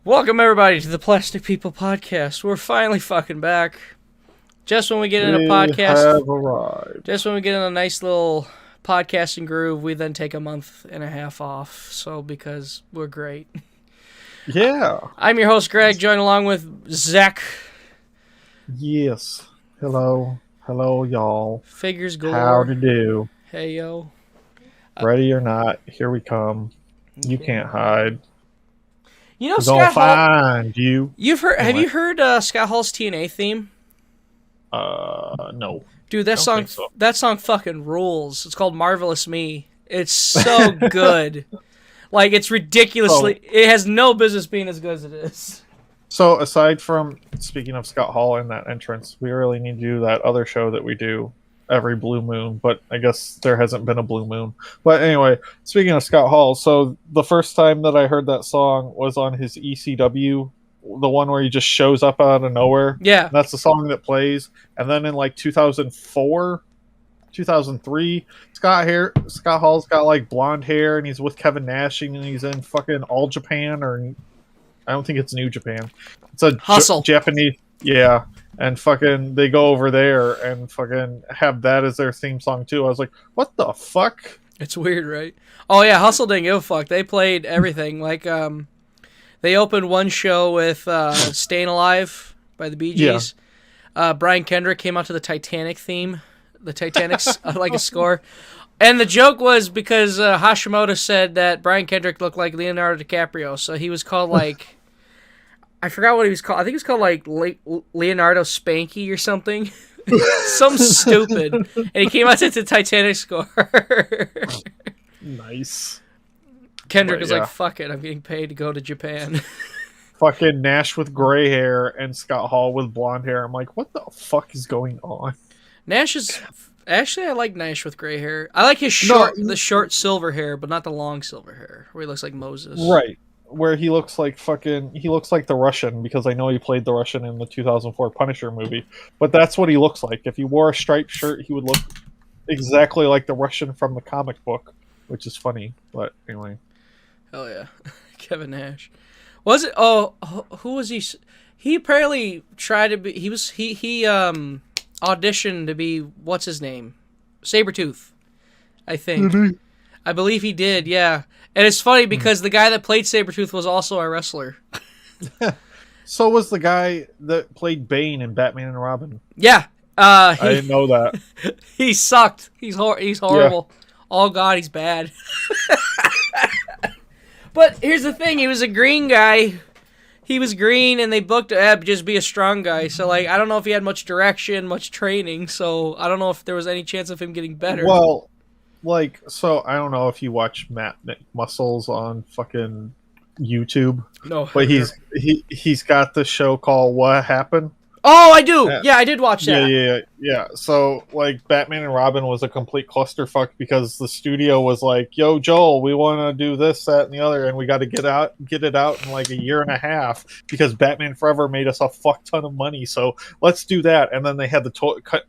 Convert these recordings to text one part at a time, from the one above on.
Welcome everybody to the Plastic People Podcast. We're finally fucking back. Just when we get in a podcast, have arrived. just when we get in a nice little podcasting groove, we then take a month and a half off. So because we're great. Yeah. I'm your host Greg, joined along with Zack. Yes. Hello. Hello, y'all. Figures galore. How to do? Hey yo. Ready or not, here we come. You Okay. can't hide. You know We're Scott gonna Hall. find you. You've heard? Have Anyway. you heard Scott Hall's TNA theme? No. Dude, that I don't song. think so. That song fucking rules. It's called "Marvelous Me." It's so good. Like it's ridiculously. It has no business being as good as it is. So, aside from speaking of Scott Hall and that entrance, we really need to do that other show that we do every blue moon, but I guess there hasn't been a blue moon. But anyway, speaking of Scott Hall, so the first time that I heard that song was on his ECW, the one where he just shows up out of nowhere. Yeah. And that's the song that plays. And then in like 2004, 2003, Scott Hall's got like blonde hair and he's with Kevin Nash and he's in fucking All Japan, or I don't think it's New Japan. It's a Hustle. Japanese, yeah. And fucking they go over there and fucking have that as their theme song too. I was like, what the fuck? It's weird, right? Oh yeah, Hustle didn't give a fuck. They played everything. Like they opened one show with "Staying Alive" by the Bee Gees. Brian Kendrick came out to the Titanic theme. The Titanic's like a score. And the joke was because Hashimoto said that Brian Kendrick looked like Leonardo DiCaprio, so he was called like I forgot what he was called. I think he was called like Leonardo Spanky or something. Some stupid. And he came out to the Titanic score. Nice. Kendrick But, was like, fuck it, I'm getting paid to go to Japan. Fucking Nash with gray hair and Scott Hall with blonde hair. I'm like, what the fuck is going on? Nash is... Actually, I like Nash with gray hair. I like his the short silver hair, but not the long silver hair, where he looks like Moses. Right. Where he looks like the Russian, because I know he played the Russian in the 2004 Punisher movie. But that's what he looks like. If he wore a striped shirt, he would look exactly like the Russian from the comic book, which is funny. But anyway. Hell yeah. Kevin Nash. Was it? Oh, who was he? He apparently tried to be... He auditioned to be... What's his name? Sabretooth, I think. Mm-hmm. I believe he did, yeah. And it's funny because the guy that played Sabretooth was also a wrestler. So was the guy that played Bane in Batman and Robin. Yeah. I didn't know that. He sucked. He's horrible. Yeah. Oh, God, he's bad. But here's the thing. He was a green guy. He was green, and they booked Eb just be a strong guy. So, like, I don't know if he had much direction, much training. So, I don't know if there was any chance of him getting better. Well, like, so I don't know if you watch Matt Muscles on fucking YouTube. No. But he's got the show called What Happened. Oh, I do. Yeah, I did watch that. Yeah. So, like, Batman and Robin was a complete clusterfuck because the studio was like, "Yo, Joel, we want to do this, that, and the other, and we got to get it out in like a year and a half because Batman Forever made us a fuck ton of money. So let's do that." And then they had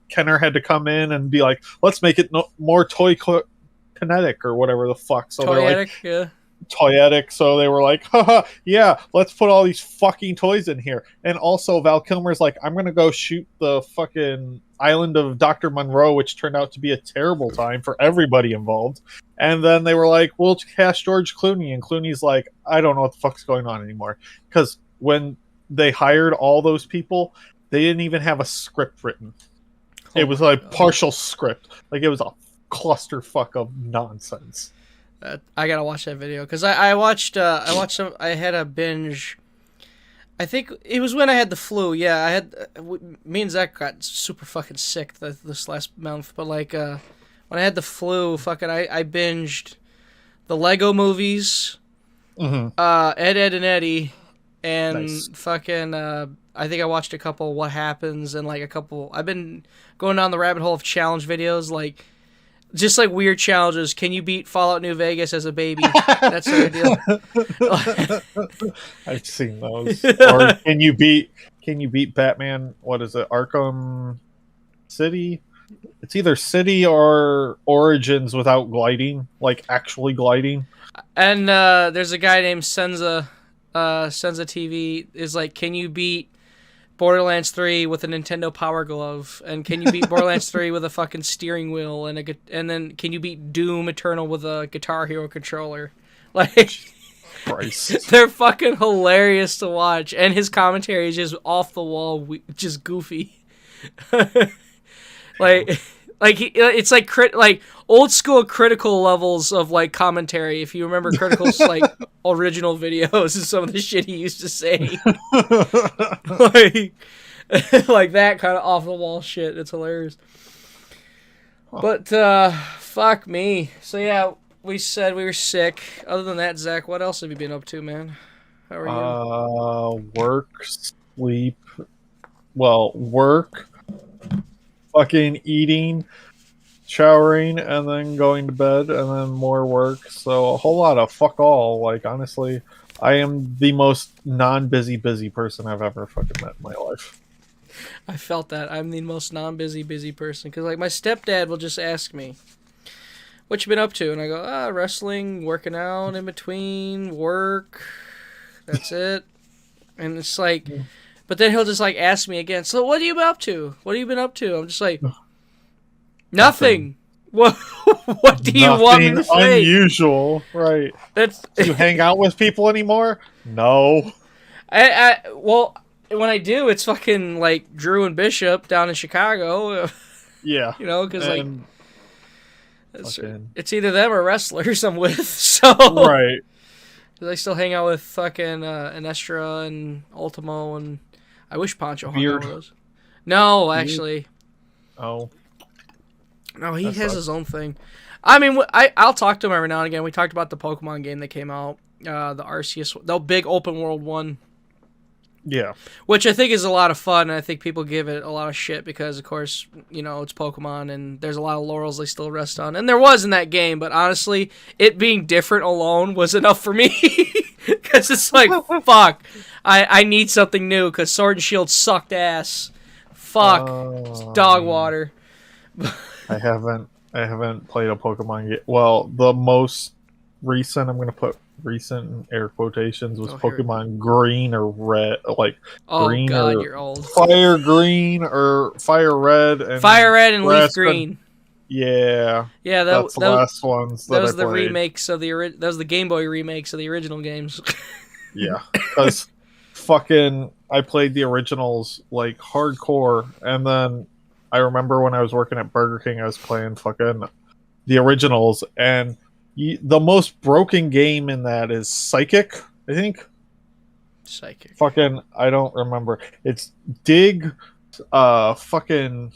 Kenner had to come in and be like, "Let's make it more kinetic or whatever the fuck." So they're like, yeah. toyetic, so they were like, haha, yeah, let's put all these fucking toys in here. And also Val Kilmer's like, I'm gonna go shoot the fucking Island of Dr. Monroe, which turned out to be a terrible time for everybody involved. And then they were like, we'll cast George Clooney, and Clooney's like, I don't know what the fuck's going on anymore. Because when they hired all those people, they didn't even have a script written. It was like partial script. Like, it was a clusterfuck of nonsense. I gotta watch that video because I watched some. I had a binge. I think it was when I had the flu. Yeah, I had me and Zach got super fucking sick this last month. But like when I had the flu, fucking I binged the Lego movies, Mm-hmm. Ed, Ed and Eddie, and Nice. fucking. I think I watched a couple What Happens and like a couple. I've been going down the rabbit hole of challenge videos like. Just like weird challenges. Can you beat Fallout New Vegas as a baby? That's the deal. I've seen those. Or can you beat Batman? What is it? Arkham City? It's either City or Origins without gliding, like actually gliding. And there's a guy named Senza Senza TV is like, can you beat Borderlands 3 with a Nintendo Power Glove, and can you beat Borderlands 3 with a fucking steering wheel, and then can you beat Doom Eternal with a Guitar Hero controller? Like, Christ. they're fucking hilarious to watch, and his commentary is just off the wall, just goofy. like it's like old school Critical levels of like commentary. If you remember Critical's like original videos and some of the shit he used to say, like like that kind of off the wall shit. It's hilarious. But fuck me. So yeah, we said we were sick. Other than that, Zach, what else have you been up to, man? How are you? Work, sleep. Well, work, fucking eating, showering, and then going to bed, and then more work. So a whole lot of fuck all. Like, honestly, I am the most non-busy person I've ever fucking met in my life. I felt that. I'm the most busy person. Because, like, my stepdad will just ask me, what you been up to? And I go, wrestling, working out in between, work. That's it. And it's like... But then he'll just, like, ask me again, so what have you been up to? What have you been up to? I'm just like, nothing. What do you want me to say? Unusual, right. Do you hang out with people anymore? No. Well, when I do, it's fucking, like, Drew and Bishop down in Chicago. Yeah. You know, because, like, it's either them or wrestlers I'm with, so... Right. Because I still hang out with fucking Inestra and Ultimo, and I wish Pancho hung out with us. No, actually. Oh. No, he has his own thing. I mean, I'll talk to him every now and again. We talked about the Pokemon game that came out, the Arceus, the big open world one. Yeah. Which I think is a lot of fun, and I think people give it a lot of shit because, of course, you know, it's Pokemon, and there's a lot of laurels they still rest on. And there was in that game, but honestly, it being different alone was enough for me. Because it's like, fuck, I need something new, because Sword and Shield sucked ass. Fuck. It's dog water. I haven't played a Pokemon game. Well, the most recent, I'm going to put recent in air quotations, was Pokemon Green or Red, like Green God, or you're old. Fire Green or Fire Red and Leaf Green. Yeah, that's the last ones. That was the remakes of that was the Game Boy remakes of the original games. Yeah, because fucking I played the originals like hardcore, and then I remember when I was working at Burger King, I was playing fucking the originals, and the most broken game in that is Psychic, I think. Psychic. Fucking, I don't remember. It's Dig, fucking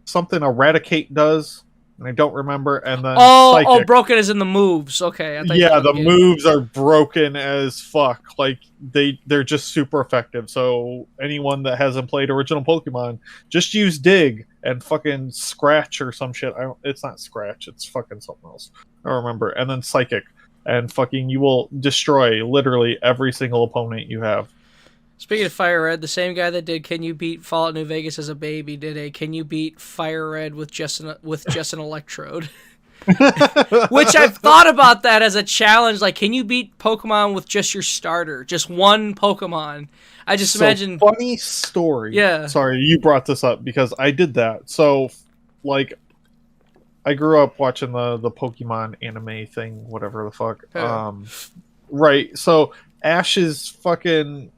something Eradicate does, and I don't remember. And then Psychic. Broken as in the moves. Okay. Yeah, the moves are broken as fuck. Like they're just super effective. So anyone that hasn't played original Pokemon, just use Dig and fucking Scratch or some shit. It's not Scratch. It's fucking something else. I don't remember. And then Psychic, and fucking you will destroy literally every single opponent you have. Speaking of Fire Red, the same guy that did Can You Beat Fallout New Vegas as a Baby did a Can You Beat Fire Red with just an electrode. Which I've thought about that as a challenge. Like, can you beat Pokemon with just your starter? Just one Pokemon. I just imagine... Funny story. Yeah. Sorry, you brought this up because I did that. So, like, I grew up watching the Pokemon anime thing, whatever the fuck. Right, so Ash's fucking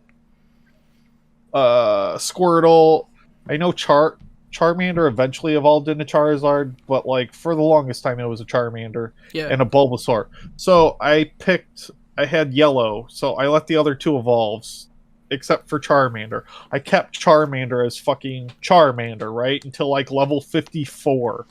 Squirtle. I know Charmander eventually evolved into Charizard, but like for the longest time it was a Charmander and a Bulbasaur. So I had Yellow, so I let the other two evolve, except for Charmander. I kept Charmander as fucking Charmander, right? Until like level 54.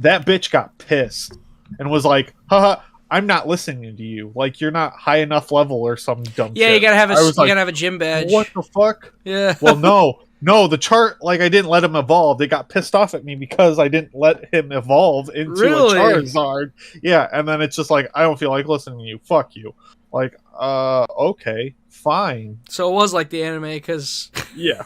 That bitch got pissed and was like, haha, I'm not listening to you. Like, you're not high enough level or some dumb shit. Yeah, you gotta have a gym badge. What the fuck? Yeah. Well, no, the chart, like, I didn't let him evolve. They got pissed off at me because I didn't let him evolve into a Charizard. Yeah, and then it's just like, I don't feel like listening to you. Fuck you. Like, okay, fine. So it was like the anime, because... Yeah.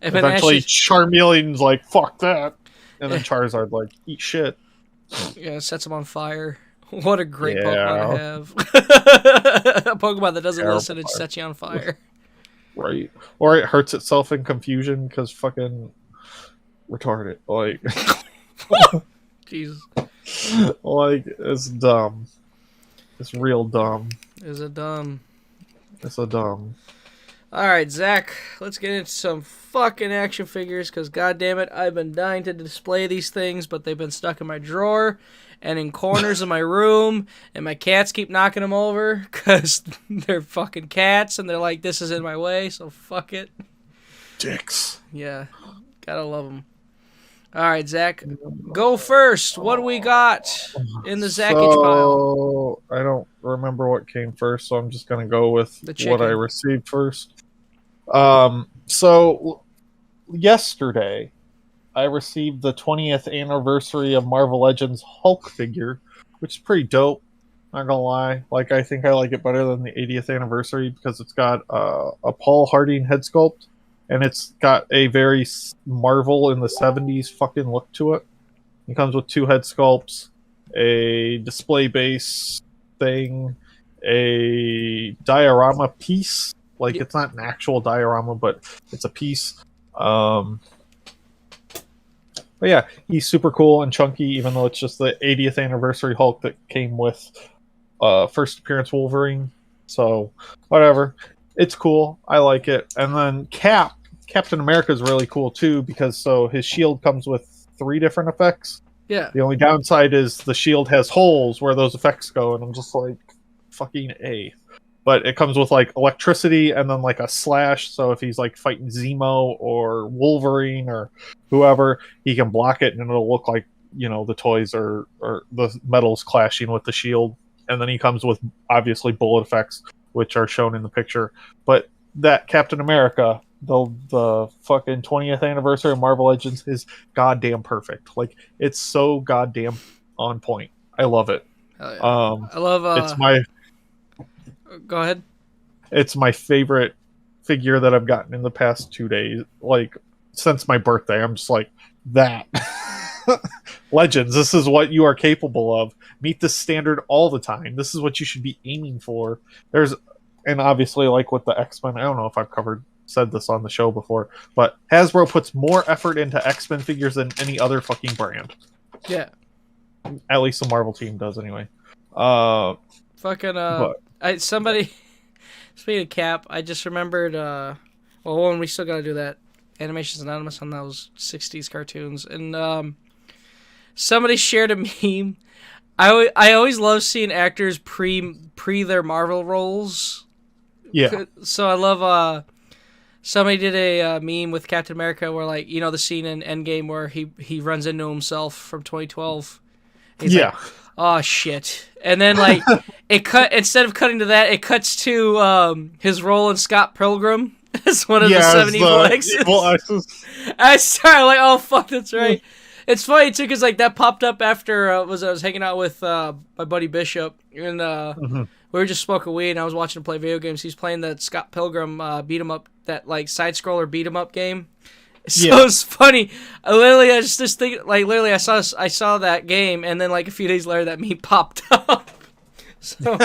Eventually, Charmeleon's like, fuck that. And then Charizard, like, eat shit. Yeah, sets him on fire. What a great Pokemon to have. A Pokemon that doesn't listen and sets you on fire. Right. Or it hurts itself in confusion because fucking retarded. Like, Jesus. like, it's dumb. It's real dumb. Is it dumb? It's a dumb. Alright, Zach, let's get into some fucking action figures, because goddammit, I've been dying to display these things, but they've been stuck in my drawer and in corners of my room, and my cats keep knocking them over, because they're fucking cats, and they're like, this is in my way, so fuck it. Dicks. Yeah, gotta love them. Alright, Zach, go first. What do we got in the Zackage pile? I don't remember what came first, so I'm just going to go with what I received first. So, yesterday, I received the 20th anniversary of Marvel Legends Hulk figure, which is pretty dope. Not gonna lie. Like, I think I like it better than the 80th anniversary because it's got a Paul Harding head sculpt, and it's got a very Marvel in the 70s fucking look to it. It comes with 2 head sculpts, a display base thing, a diorama piece. Like, it's not an actual diorama, but it's a piece. But yeah, he's super cool and chunky, even though it's just the 80th anniversary Hulk that came with first appearance Wolverine. So, whatever. It's cool. I like it. And then Captain America is really cool too, because his shield comes with 3 different effects. Yeah. The only downside is the shield has holes where those effects go, and I'm just like, fucking A. But it comes with like electricity and then like a slash, so if he's like fighting Zemo or Wolverine or whoever, he can block it and it'll look like, you know, the toys or the metal's clashing with the shield. And then he comes with obviously bullet effects, which are shown in the picture. But that Captain America, the fucking 20th anniversary of Marvel Legends, is goddamn perfect. Like, it's so goddamn on point. I love it. Hell yeah. I love it's my go ahead. It's my favorite figure that I've gotten in the past 2 days. Like, since my birthday, I'm just like, that. Legends, this is what you are capable of. Meet this standard all the time. This is what you should be aiming for. And obviously, like with the X-Men, I don't know if I've said this on the show before, but Hasbro puts more effort into X-Men figures than any other fucking brand. Yeah. At least the Marvel team does, anyway. Somebody, speaking of Cap, I just remembered, when we still gotta do that, Animations Anonymous on those 60s cartoons, and somebody shared a meme. I always love seeing actors pre their Marvel roles. Yeah. So I love, somebody did a meme with Captain America where, like, you know, the scene in Endgame where he runs into himself from 2012. He's like, oh shit. And then, like, instead of cutting to that, it cuts to his role in Scott Pilgrim as one of the 7 evil exes. I started like, oh fuck, that's right. It's funny too, because like that popped up after I was hanging out with my buddy Bishop, and we were just smoking weed, and I was watching him play video games. He's playing that Scott Pilgrim beat 'em up, that like side scroller beat 'em up game. So it's funny. I just think, like, literally I saw that game, and then like a few days later that meme popped up. So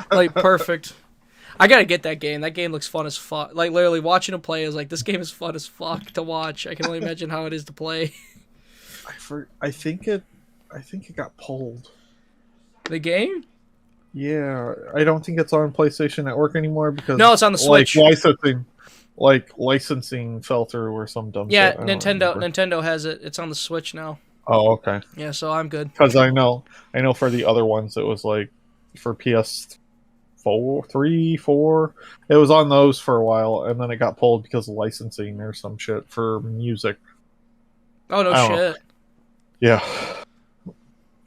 like, perfect. I gotta get that game. That game looks fun as fuck. Like, literally watching him play is like, this game is fun as fuck to watch. I can only imagine how it is to play. I think it got pulled. The game? Yeah, I don't think it's on PlayStation Network anymore because no, it's on the Switch. Licensing fell through or some dumb shit. Yeah, Nintendo has it. It's on the Switch now. Oh, okay. Yeah, so I'm good. Because I know for the other ones it was like for PS4, 3, 4. It was on those for a while, and then it got pulled because of licensing or some shit for music. Oh, no shit. Yeah.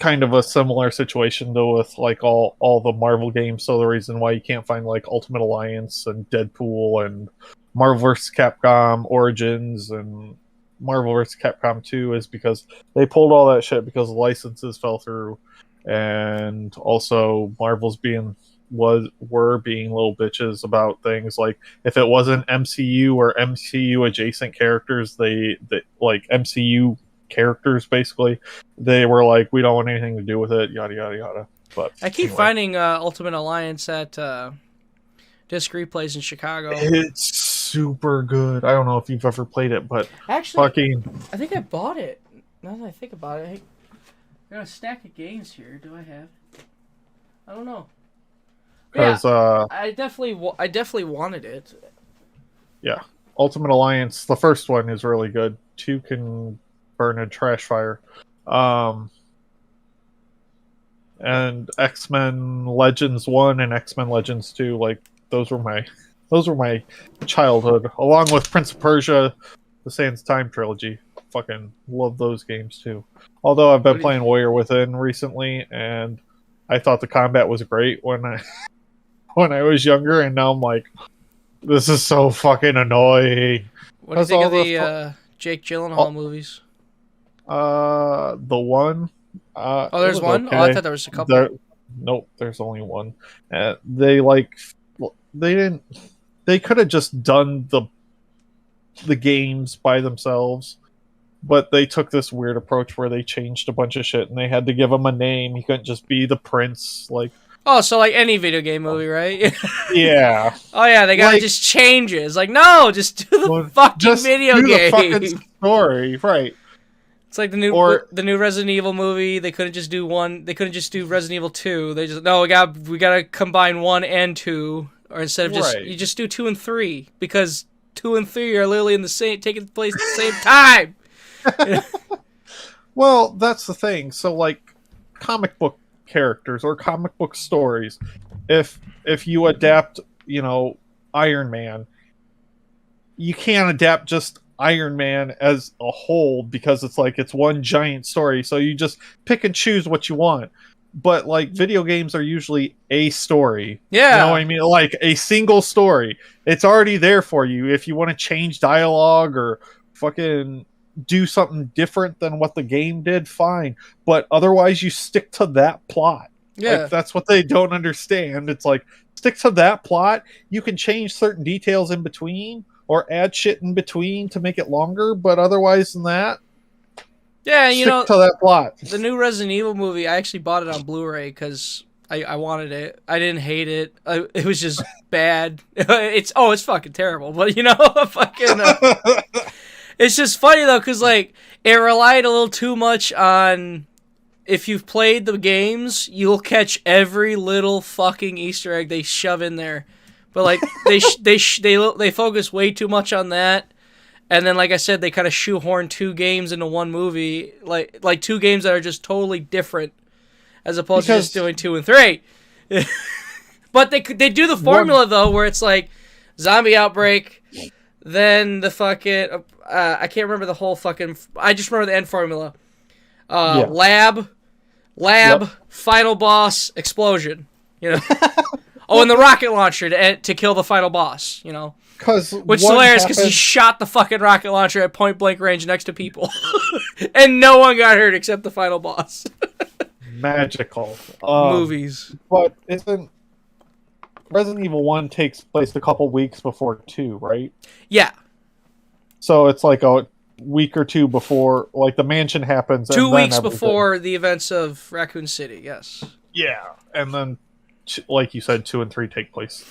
Kind of a similar situation though with like all the Marvel games. So the reason why you can't find like Ultimate Alliance and Deadpool and Marvel vs. Capcom Origins and Marvel vs. Capcom 2 is because they pulled all that shit because the licenses fell through, and also Marvel's were being little bitches about things like if it wasn't MCU or MCU adjacent characters, they like MCU characters basically, they were like, we don't want anything to do with it, yada yada yada. But I keep anyway. finding Ultimate Alliance at Disc Replays in Chicago. It's super good. I don't know if you've ever played it, but Actually, fucking I think I bought it. Now that I think about it, I got a stack of games here. Do I have? I don't know. because I definitely wanted it. yeah, Ultimate Alliance, the first one is really good. 2 can burn a trash fire. And X-Men Legends 1 and X-Men Legends 2, like those were my childhood, along with Prince of Persia, the Sands Time trilogy. Fucking love those games too. Although I've been playing Warrior Within recently, and I thought the combat was great when I when I was younger, and now I'm like, this is so fucking annoying. What do you think of the Jake Gyllenhaal movies? The one. Oh, there's one? Okay. Oh, I thought there was a couple. Nope, there's only one. They didn't. They could have just done the games by themselves, but they took this weird approach where they changed a bunch of shit, and they had to give him a name. He couldn't just be the prince, like. Oh, so like any video game movie, right? Yeah. Oh yeah, they gotta just changes. Like, no, just do the fucking video game. The fucking story, right? It's like the new Resident Evil movie. They couldn't just do one. They couldn't just do Resident Evil 2. They just we gotta combine 1 and 2, or instead of you just do 2 and 3, because 2 and 3 are literally taking place at the same time. Well, that's the thing. So like comic book characters or comic book stories, if you adapt, Iron Man, you can't adapt just Iron Man as a whole, because it's one giant story, so you just pick and choose what you want. But like video games are usually a story. Yeah. You know what I mean? Like a single story. It's already there for you. If you want to change dialogue or fucking do something different than what the game did, fine. But otherwise you stick to that plot. Yeah. Like, that's what they don't understand. It's like, stick to that plot. You can change certain details in between or add shit in between to make it longer, but otherwise than that, yeah, stick to that plot. The new Resident Evil movie, I actually bought it on Blu-ray because I wanted it. I didn't hate it. It was just bad. It's fucking terrible, but fucking. It's just funny though, because like it relied a little too much on. If you've played the games, you'll catch every little fucking Easter egg they shove in there. But like they focus way too much on that, and then like I said, they kind of shoehorn 2 games into one movie, like 2 games that are just totally different, as opposed to just doing 2 and 3. But they do the formula though, where it's like zombie outbreak, then the fucking I can't remember the whole fucking. I just remember the end formula. Lab, yep. Final boss, explosion. Oh, and the rocket launcher to kill the final boss, Which is hilarious because he shot the fucking rocket launcher at point blank range next to people. And no one got hurt except the final boss. Magical. Movies. But isn't Resident Evil 1 takes place a couple weeks before 2, right? Yeah. So it's like a week or 2 before, like, the mansion happens. 2 weeks before the events of Raccoon City, yes. Yeah, and then, like you said, 2 and 3 take place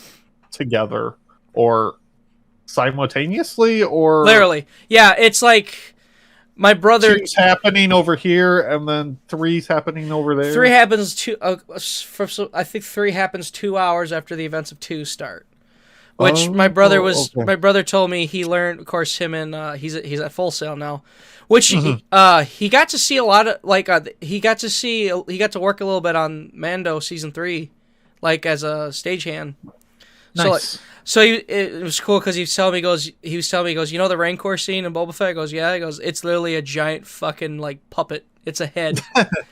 together, or simultaneously, or... Literally. Yeah, it's like my brother... 2's happening over here, and then 3's happening over there. 3 happens I think 3 happens 2 hours after the events of 2 start. Which my brother told me he learned, of course, him and he's at Full Sail now, which he got to see a lot of, he got to work a little bit on Mando season 3, like as a stagehand. Nice. It was cool because he was telling me, the Rancor scene in Boba Fett? He goes, yeah. He goes, it's literally a giant fucking like puppet. It's a head.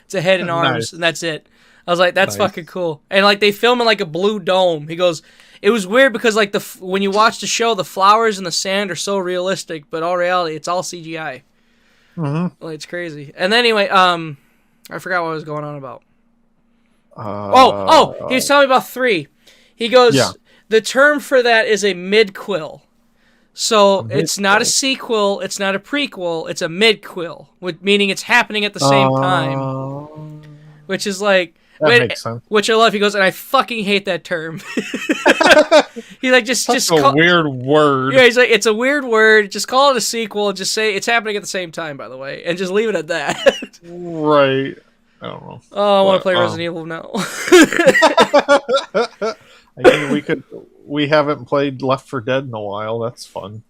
It's a head and arms, nice. And that's it. I was like, that's nice. Fucking cool. And like they film in like a blue dome. He goes, it was weird because like when you watch the show, the flowers and the sand are so realistic, but all reality, it's all CGI. Mm-hmm. Like, it's crazy. And then anyway, I forgot what I was going on about. He was telling me about 3. He goes, the term for that is a mid-quill. So it's not a sequel, it's not a prequel, it's a mid-quill, meaning it's happening at the same time. Which is like, makes sense. Which I love. He goes, and I fucking hate that term. He's like, just a weird word. Yeah, he's like, it's a weird word. Just call it a sequel. Just say it's happening at the same time, by the way, and just leave it at that. Right. I don't know. Oh, I want to play Resident Evil now. I mean, we haven't played Left 4 Dead in a while. That's fun.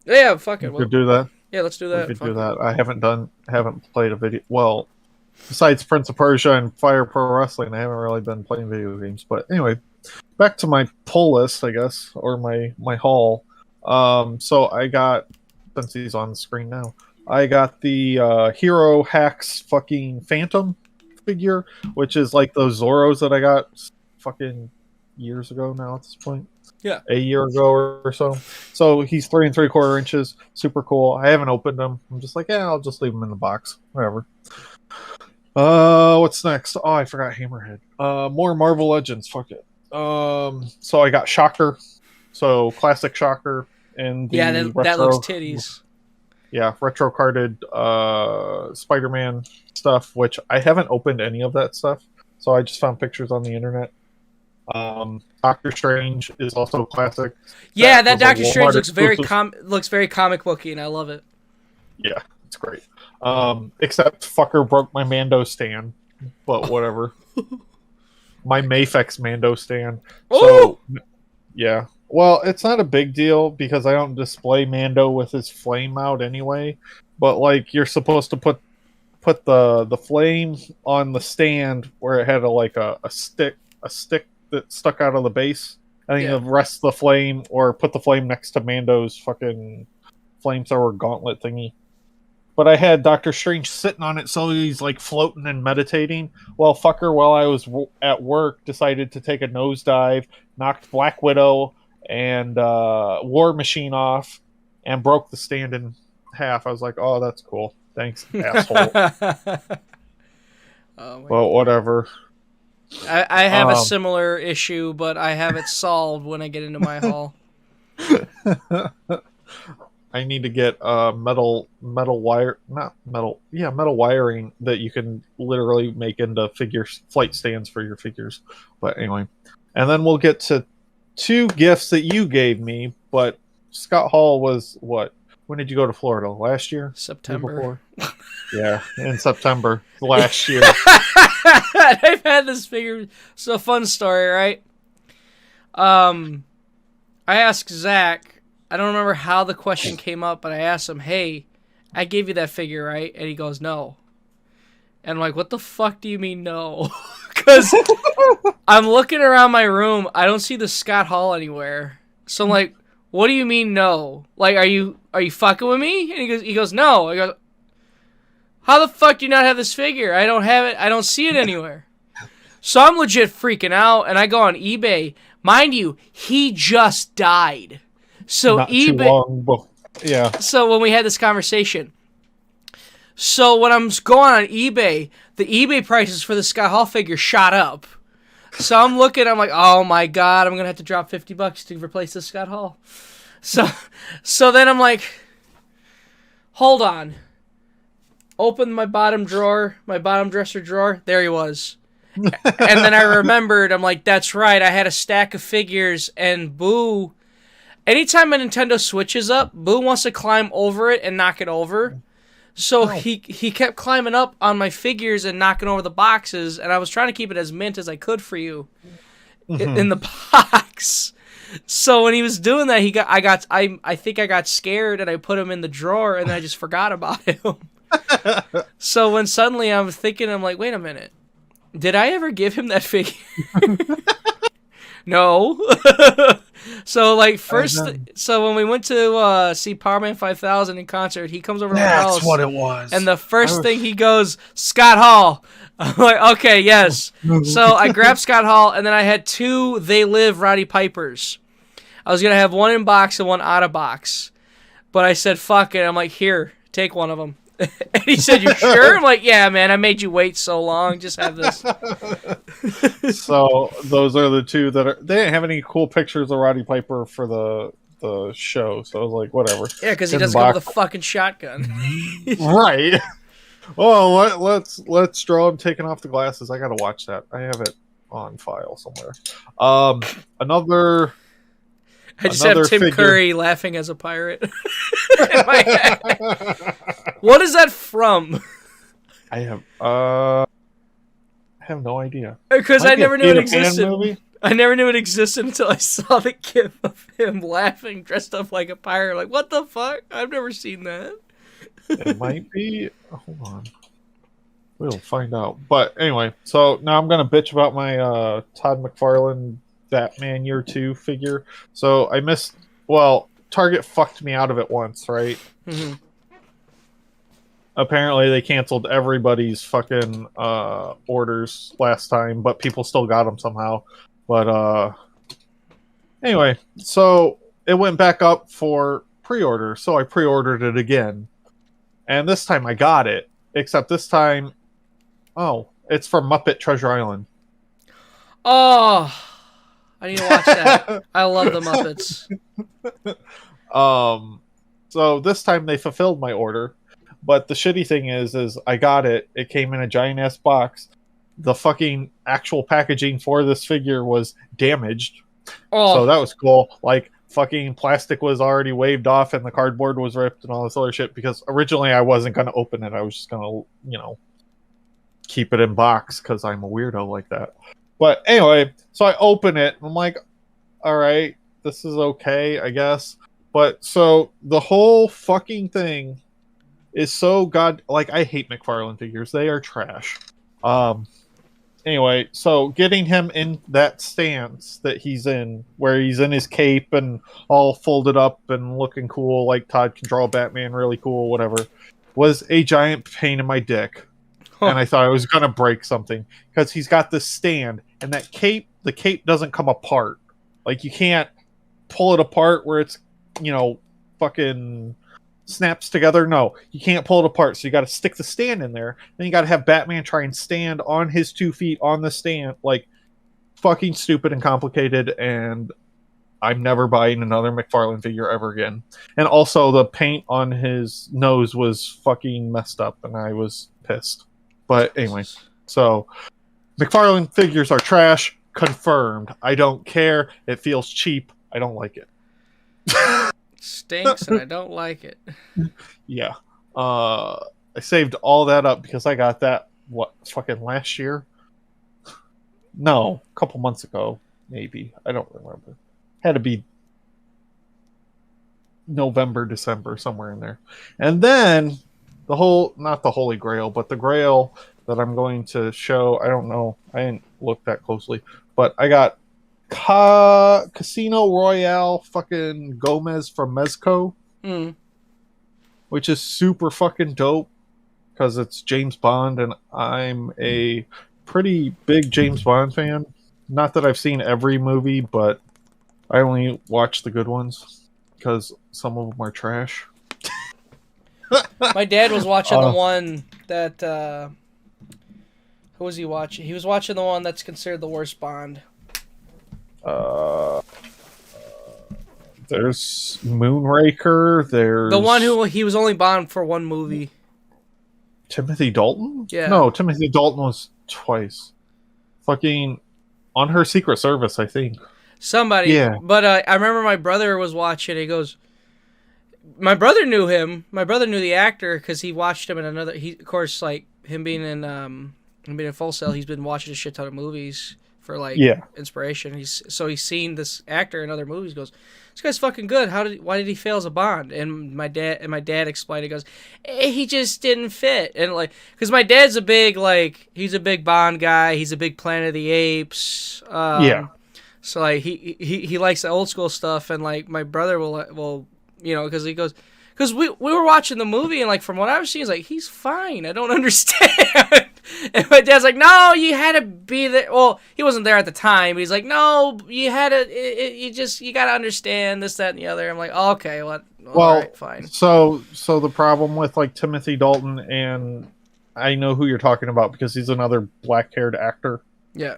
Yeah, fuck it. We could do that. Yeah, let's do that. We could do that. I haven't played a video. Well, besides Prince of Persia and Fire Pro Wrestling, I haven't really been playing video games. But anyway, back to my pull list, I guess, or my haul. So I got, since he's on the screen now, I got the Hero Hacks fucking Phantom figure, which is like those Zoros that I got fucking years ago now at this point. Yeah. A year ago or so. So he's 3 3/4 inches. Super cool. I haven't opened him. I'm just like, yeah, I'll just leave him in the box. Whatever. What's next? Oh, I forgot Hammerhead. More Marvel Legends. Fuck it. So I got Shocker. So classic Shocker and the that looks titties. Yeah, retro carded Spider-Man stuff, which I haven't opened any of that stuff. So I just found pictures on the internet. Doctor Strange is also classic. Yeah, that Doctor Strange looks very comic booky, and I love it. Yeah, it's great. Except fucker broke my Mando stand, but whatever. My Mafex Mando stand. So, yeah. Well, it's not a big deal because I don't display Mando with his flame out anyway. But like, you're supposed to put the flame on the stand where it had a stick that stuck out of the base, and then rest the flame or put the flame next to Mando's fucking flamethrower gauntlet thingy. But I had Doctor Strange sitting on it, so he's like floating and meditating. Well, fucker, while I was at work, decided to take a nosedive, knocked Black Widow and War Machine off, and broke the stand in half. I was like, oh, that's cool. Thanks, asshole. Well, whatever. I have a similar issue, but I have it solved when I get into my haul. I need to get metal wiring that you can literally make into flight stands for your figures. But anyway, and then we'll get to 2 gifts that you gave me. But Scott Hall was what? When did you go to Florida? Last year? September. Yeah, in September last year. I've had this figure. It's a fun story, right? I asked Zach. I don't remember how the question came up, but I asked him, hey, I gave you that figure, right? And he goes, no. And I'm like, what the fuck do you mean no? Because I'm looking around my room. I don't see the Scott Hall anywhere. So I'm like, what do you mean no? Like, are you fucking with me? And he goes, no. I go, how the fuck do you not have this figure? I don't have it. I don't see it anywhere. So I'm legit freaking out, and I go on eBay. Mind you, he just died. So not eBay. Too long, but yeah. So when we had this conversation, so when I'm going on eBay, the eBay prices for the Scott Hall figure shot up. So I'm looking, I'm like, oh my god, I'm gonna have to drop $50 to replace the Scott Hall. So then I'm like, hold on. Open my bottom dresser drawer. There he was. And then I remembered, I'm like, that's right, I had a stack of figures, and Boo, anytime a Nintendo Switch is up, Boo wants to climb over it and knock it over. So he kept climbing up on my figures and knocking over the boxes, and I was trying to keep it as mint as I could for you in the box. So when he was doing that, I think I got scared and I put him in the drawer and then I just forgot about him. So when suddenly I'm thinking, I'm like, wait a minute, did I ever give him that figure? No. So like so when we went to see Power Man 5000 in concert, he comes over to my house. That's what it was. And the first thing he goes, Scott Hall. I'm like, okay, yes. So I grabbed Scott Hall, and then I had 2 They Live Roddy Pipers. I was gonna have one in box and one out of box, but I said fuck it. I'm like, here, take one of them. And he said, you sure? I'm like, yeah, man, I made you wait so long. Just have this. So those are the 2 that they didn't have any cool pictures of Roddy Piper for the show. So I was like, whatever. Yeah, because he doesn't go with a fucking shotgun. Right. Oh, let's draw him taking off the glasses. I gotta watch that. I have it on file somewhere. Another I just have another Tim figure. Curry laughing as a pirate in my head. What is that from? I have no idea. Because Might I be a never knew it Peter Pan existed. movie. I never knew it existed until I saw the gif of him laughing, dressed up like a pirate. Like, what the fuck? I've never seen that. It might be. Hold on. We'll find out. But anyway, so now I'm gonna bitch about my Todd McFarlane Batman Year 2 figure. So I missed. Well, Target fucked me out of it once, right? Mm-hmm. Apparently they canceled everybody's fucking orders last time, but people still got them somehow. But anyway, so it went back up for pre-order, so I pre-ordered it again. And this time I got it, except this time, oh, it's from Muppet Treasure Island. Oh, I need to watch that. I love the Muppets. So this time they fulfilled my order, but the shitty thing is I got it. It came in a giant ass box. The fucking actual packaging for this figure was damaged. Oh, So that was cool. Like, fucking plastic was already waved off and the cardboard was ripped and all this other shit, because originally I wasn't going to open it. I was just going to, keep it in box because I'm a weirdo like that. But anyway, so I open it and I'm like, all right, this is okay, I guess. But so the whole fucking thing is so I hate McFarlane figures. They are trash. Anyway, so getting him in that stance that he's in, where he's in his cape and all folded up and looking cool, like Todd can draw Batman really cool, whatever, was a giant pain in my dick. And I thought I was going to break something, because he's got this stand, and that cape, the cape doesn't come apart. Like, you can't pull it apart where it's, fucking snaps together. No, you can't pull it apart, so you got to stick the stand in there. Then you got to have Batman try and stand on his 2 feet on the stand. Like, fucking stupid and complicated, and I'm never buying another McFarlane figure ever again. And also, the paint on his nose was fucking messed up, and I was pissed. But anyway, so McFarlane figures are trash. Confirmed. I don't care. It feels cheap. I don't like it. stinks and I don't like it. Yeah. I saved all that up because I got that, fucking last year? No, a couple months ago, maybe. I don't remember. Had to be November, December, somewhere in there. And then not the Holy Grail, but the Grail that I'm going to show, I don't know, I didn't look that closely, but I got Casino Royale fucking Gomez from Mezco, which is super fucking dope, because it's James Bond, and I'm a pretty big James Bond fan. Not that I've seen every movie, but I only watch the good ones, because some of them are trash. My dad was watching the one that who was he watching? He was watching the one that's considered the worst Bond. There's Moonraker. There's the one who he was only Bond for one movie. Timothy Dalton? Yeah. No, Timothy Dalton was twice. Fucking On Her Secret Service, I think. Somebody. Yeah. But I remember my brother was watching. He goes, my brother knew him. My brother knew the actor because he watched him in another. He, of course, like him being in Full Sail, he's been watching a shit ton of movies for inspiration. He's seen this actor in other movies. He goes, this guy's fucking good. Why did he fail as a Bond? And my dad explained. He goes, he just didn't fit. And because my dad's he's a big Bond guy. He's a big Planet of the Apes. Yeah. So he likes the old school stuff, and my brother will because he goes, because we were watching the movie, and from what I was seeing, he's fine. I don't understand. And my dad's like, no, you had to be there. Well, he wasn't there at the time. But he's like, no, you had to. You got to understand this, that, and the other. I'm like, oh, okay, well, all right, fine. So the problem with Timothy Dalton, and I know who you're talking about because he's another black-haired actor. Yeah.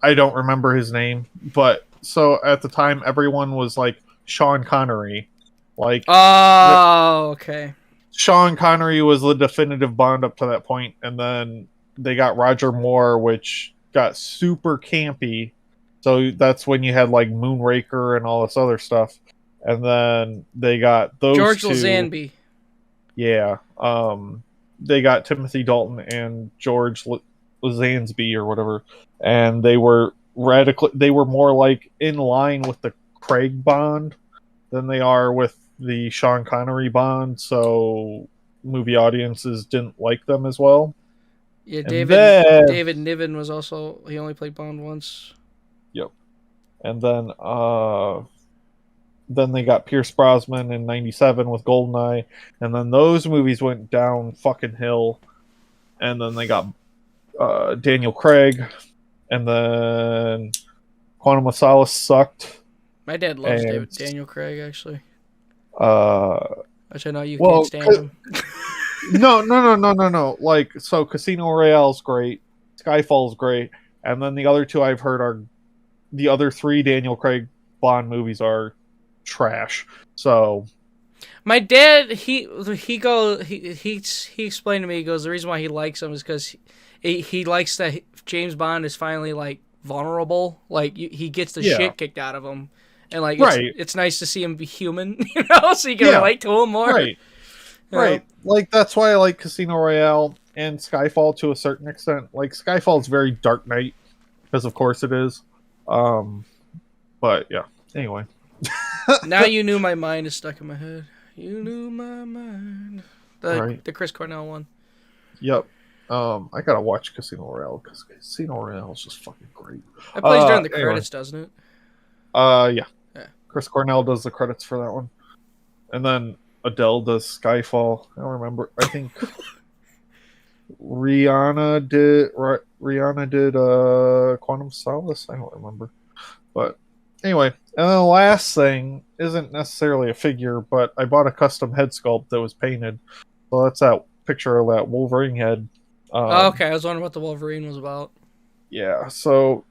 I don't remember his name, but so at the time everyone was like Sean Connery, oh, okay. Sean Connery was the definitive Bond up to that point, and then they got Roger Moore, which got super campy. So that's when you had like Moonraker and all this other stuff, and then they got those George two. Lazenby. Yeah, they got Timothy Dalton and George Lazenby or whatever, and they were radically. They were more like in line with the Craig Bond than they are with the Sean Connery Bond. So movie audiences didn't like them as well. Yeah, And David Niven was also, he only played Bond once. Yep. And then they got Pierce Brosnan in '97 with Goldeneye, and then those movies went down fucking hill. And then they got Daniel Craig, and then Quantum of Solace sucked. My dad loves Daniel Craig, actually. Which I know you well, can't stand him. No. Like, so Casino Royale's great, Skyfall's great, and then the other two I've heard are the other three Daniel Craig Bond movies are trash. So my dad, he explained to me, he goes, the reason why he likes them is because he likes that James Bond is finally like vulnerable, like he gets the shit kicked out of him, and like it's nice to see him be human, you know, so you can relate to him more. Right. Like, that's why I like Casino Royale and Skyfall to a certain extent. Like, Skyfall is very Dark Knight, because of course it is. But yeah. Anyway. Now you knew my mind is stuck in my head. You knew my mind. The Chris Cornell one. Yep. I gotta watch Casino Royale because Casino Royale is just fucking great. It plays during the credits, doesn't it? Yeah. Chris Cornell does the credits for that one, and then Adele does Skyfall. I don't remember. I think Rihanna did Quantum Solace. I don't remember. But anyway, and then the last thing isn't necessarily a figure, but I bought a custom head sculpt that was painted. So that's that picture of that Wolverine head. Okay, I was wondering what the Wolverine was about. Yeah, so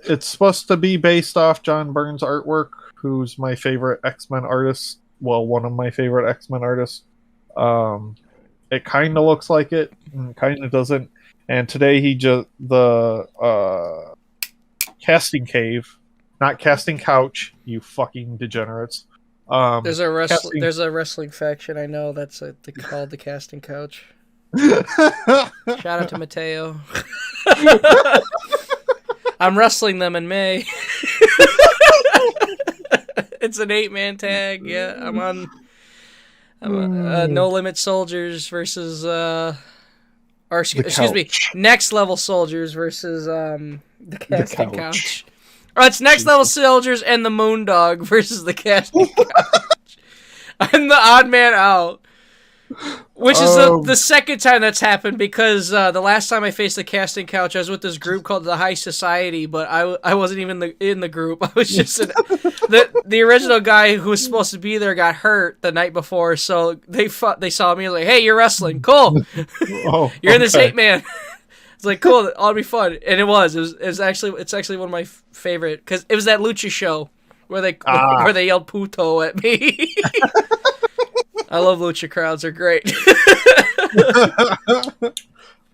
it's supposed to be based off John Byrne's artwork, who's my favorite X-Men artist. Well, one of my favorite X-Men artists. It kind of looks like it, and kind of doesn't. And today the casting cave, not casting couch, you fucking degenerates. There's a wrestling faction I know that's called the casting couch. Shout out to Mateo. I'm wrestling them in May. It's an 8-man tag. Yeah, I'm on No Limit Soldiers versus Next Level Soldiers versus the casting couch. Oh, it's Next Level Soldiers and the Moondog versus the casting couch. I'm the odd man out. Which is the second time that's happened, because the last time I faced the casting couch, I was with this group called the High Society, but I wasn't even in the group. I was just the original guy who was supposed to be there got hurt the night before, so they saw me, like, hey, you're wrestling, cool. You're in this 8-man. It's like, cool, it'll be fun, and it's actually one of my favorite, because it was that lucha show where they yelled puto at me. I love lucha crowds; they're great.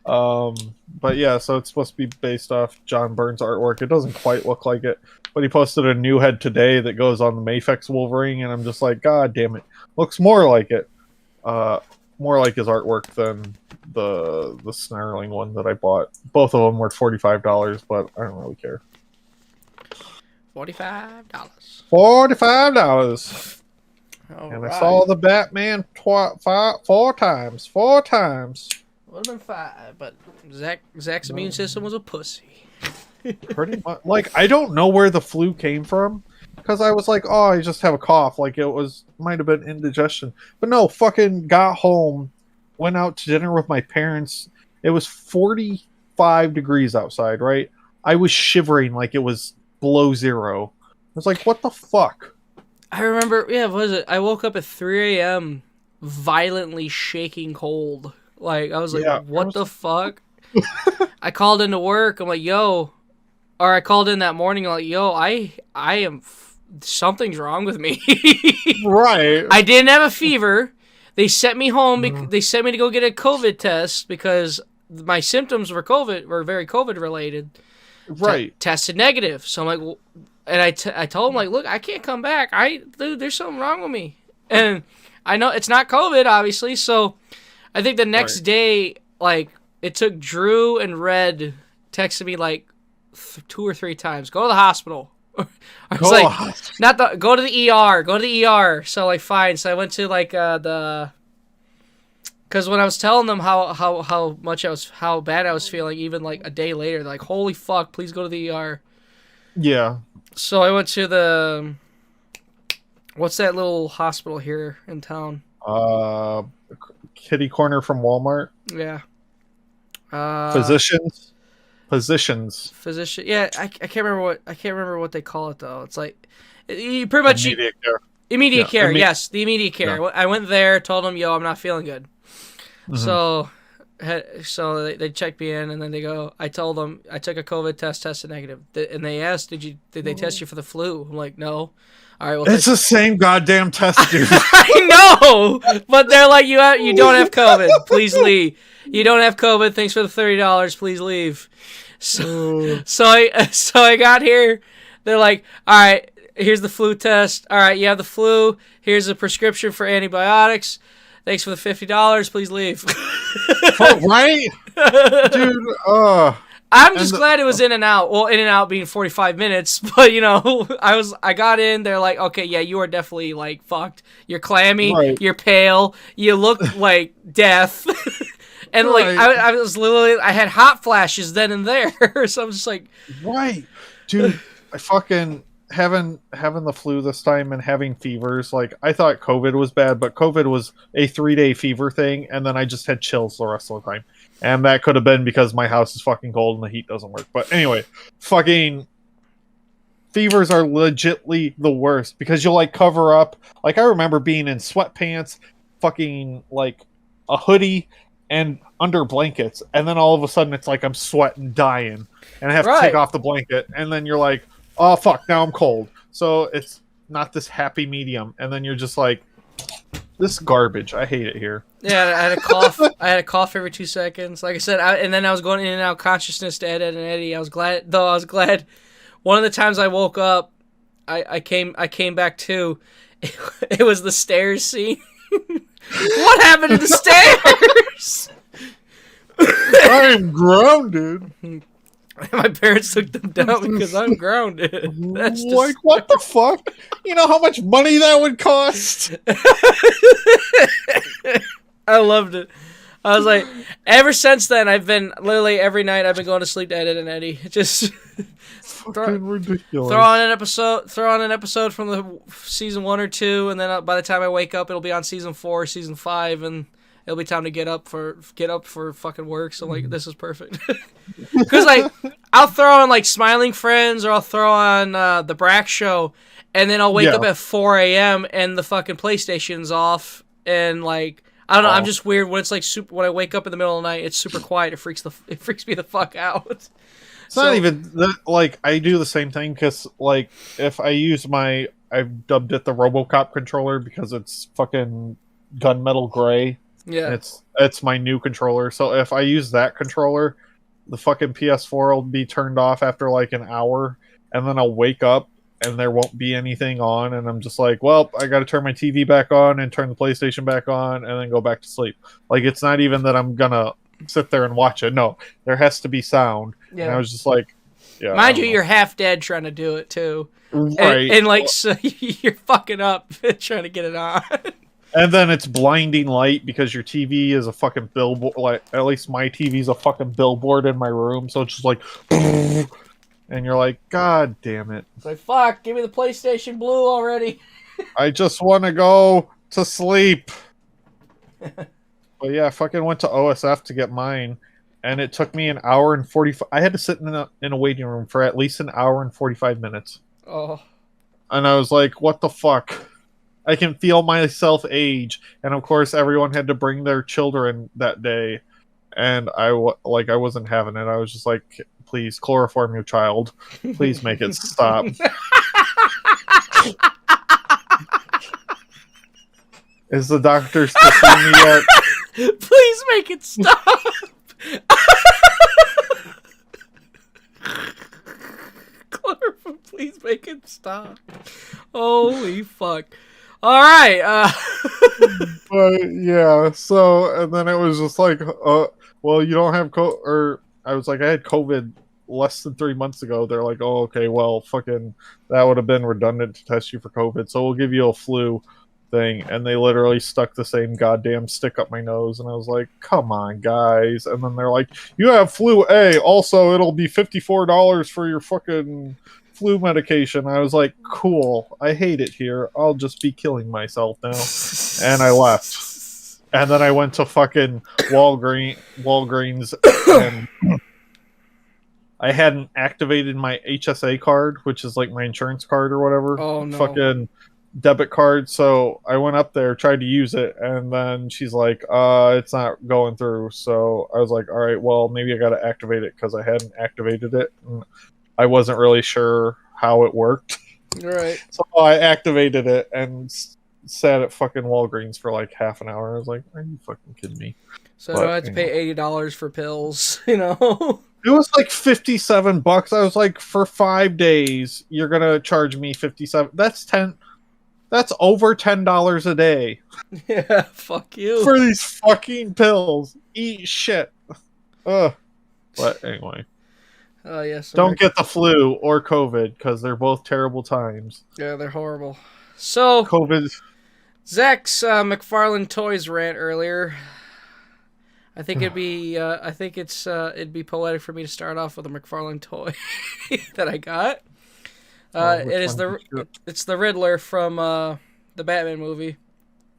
But yeah, so it's supposed to be based off John Byrne's artwork. It doesn't quite look like it, but he posted a new head today that goes on the Mafex Wolverine, and I'm just like, God damn it, looks more like it, more like his artwork than the snarling one that I bought. Both of them were $45, but I don't really care. $45. And I saw the Batman four times. Would have been 5, but Zach's immune system was a pussy. Pretty much. Like, I don't know where the flu came from, because I was like, oh, I just have a cough. Like, might have been indigestion. But no, fucking got home, went out to dinner with my parents. It was 45 degrees outside, right? I was shivering like it was below zero. I was like, what the fuck? I remember, what was it? I woke up at 3 a.m. violently shaking cold. Like, I was like, what the fuck? I called into work. I'm like, yo. Or I called in that morning. I'm like, yo, I am... something's wrong with me. Right. I didn't have a fever. They sent me home. Mm. They sent me to go get a COVID test because my symptoms were very COVID related. Right. Tested negative. So I'm like, well, and I told him, like, look, I can't come back. Dude, there's something wrong with me. And I know it's not COVID, obviously. So I think the next day, like, it took Drew and Red texted me like 2 or 3 times. Go to the hospital. I was like, go to the ER. Go to the ER. So like, fine. So I went to like because when I was telling them how bad I was feeling, even like a day later, they're like, holy fuck, please go to the ER. Yeah. So I went to the what's that little hospital here in town? Kitty corner from Walmart. Yeah. Physicians. Physician. Yeah, I can't remember what they call it though. It's like you pretty much immediate care. Immediate care. Yes, the immediate care. Yeah. I went there, told them, "Yo, I'm not feeling good." Mm-hmm. So they checked me in, and then they go. I told them I took a COVID test, tested negative, and they asked, "Did they test you for the flu?" I'm like, "No." All right, well, it's the same goddamn test, dude. I know, but they're like, you don't have COVID. Please leave. You don't have COVID. Thanks for the $30. Please leave. So I got here. They're like, all right, here's the flu test. All right, you have the flu. Here's a prescription for antibiotics. Thanks for the $50. Please leave. Right, dude. I'm just glad it was in and out. Well, in and out being 45 minutes, but you know, I got in. They're like, okay, yeah, you are definitely like fucked. You're clammy. Right. You're pale. You look like death. And like I was literally, I had hot flashes then and there. So I'm just like, right, dude. I fucking having the flu this time and having fevers. Like I thought COVID was bad, but COVID was a 3-day fever thing, and then I just had chills the rest of the time. And that could have been because my house is fucking cold and the heat doesn't work. But anyway, fucking fevers are legitly the worst because you'll like cover up. Like I remember being in sweatpants, fucking like a hoodie, and under blankets, and then all of a sudden it's like I'm sweating, dying, and I have to take off the blanket, and then you're like, oh fuck, now I'm cold. So it's not this happy medium, and then you're just like, this garbage. I hate it here. Yeah, I had a cough. I had a cough every 2 seconds. Like I said, and then I was going in and out of consciousness to Ed and Eddie. I was glad. One of the times I woke up, I came back to. It was the stairs scene. What happened to the stairs? I'm grounded. My parents took them down because I'm grounded. That's like, what the fuck? You know how much money that would cost? I loved it. I was like, ever since then, I've been literally every night I've been going to sleep to Ed and Eddie. Just fucking ridiculous. Throw on an episode from the season 1 or 2, and then by the time I wake up, it'll be on season 4, season 5, and it'll be time to get up for fucking work. So like, this is perfect. Because like, I'll throw on like Smiling Friends, or I'll throw on the Brack Show, and then I'll wake up at 4 a.m. and the fucking PlayStation's off, and like, I don't know. I'm just weird when it's like when I wake up in the middle of the night. It's super quiet. It freaks me the fuck out. It's not even like I do the same thing because like if I use I've dubbed it the RoboCop controller because it's fucking gunmetal gray. Yeah, it's my new controller. So if I use that controller, the fucking PS4 will be turned off after like an hour, and then I'll wake up and there won't be anything on, and I'm just like, well, I got to turn my TV back on and turn the PlayStation back on and then go back to sleep. Like it's not even that I'm gonna sit there and watch it. No, there has to be sound. Yeah. And I was just like, yeah. Mind you, you're half dead trying to do it too. Right. And like, so you're fucking up trying to get it on. And then it's blinding light because your TV is a fucking billboard. Like, at least my TV's a fucking billboard in my room. So it's just like, and you're like, God damn it. It's like, fuck, give me the PlayStation Blue already. I just want to go to sleep. But yeah, I fucking went to OSF to get mine. And it took me an hour and 45. I had to sit in a waiting room for at least an hour and 45 minutes. Oh. And I was like, what the fuck? I can feel myself age. And of course, everyone had to bring their children that day. And I wasn't having it. I was just like, please chloroform your child. Please make it stop. Is the doctor still seeing me yet? Please make it stop. Chloroform, please make it stop. Holy fuck. All right. But yeah, so and then it was just like, well, you don't have or I was like, I had COVID less than 3 months ago. They're like, oh, okay, well, fucking, that would have been redundant to test you for COVID, so we'll give you a flu thing. And they literally stuck the same goddamn stick up my nose, and I was like, come on, guys. And then they're like, you have flu A, also it'll be $54 for your fucking flu medication. I was like, cool, I hate it here, I'll just be killing myself now. And I left. And then I went to fucking Walgreens and I hadn't activated my HSA card, which is like my insurance card or whatever. Oh, no. Fucking debit card. So I went up there, tried to use it, and then she's like, it's not going through. So I was like, all right, well, maybe I got to activate it because I hadn't activated it. And I wasn't really sure how it worked. Right. So I activated it and sat at fucking Walgreens for like half an hour. I was like, are you fucking kidding me? So I have to pay $80 for pills, you know? It was like $57. I was like, for 5 days, you're gonna charge me $57. That's over $10 a day. Yeah, fuck you. For these fucking pills. Eat shit. Ugh. But anyway. Oh, yes. Don't get the flu or COVID, because they're both terrible times. Yeah, they're horrible. So, COVID. Zach's McFarlane Toys rant earlier. I think it'd be poetic for me to start off with a McFarlane toy that I got. It's the Riddler from the Batman movie.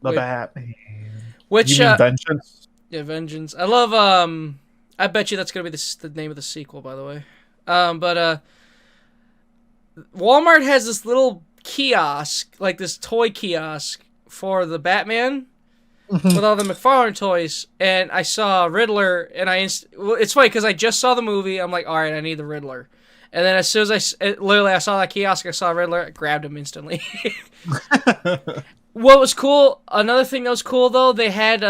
The Batman. Which you mean Vengeance? Yeah, Vengeance. I love I bet you that's gonna be the name of the sequel, by the way. But Walmart has this little kiosk, like this toy kiosk for the Batman. With all the McFarlane toys, and I saw Riddler, and it's funny because I just saw the movie. I'm like, all right, I need the Riddler, and then as soon as I saw that kiosk, I saw Riddler, I grabbed him instantly. What was cool? Another thing that was cool though, they had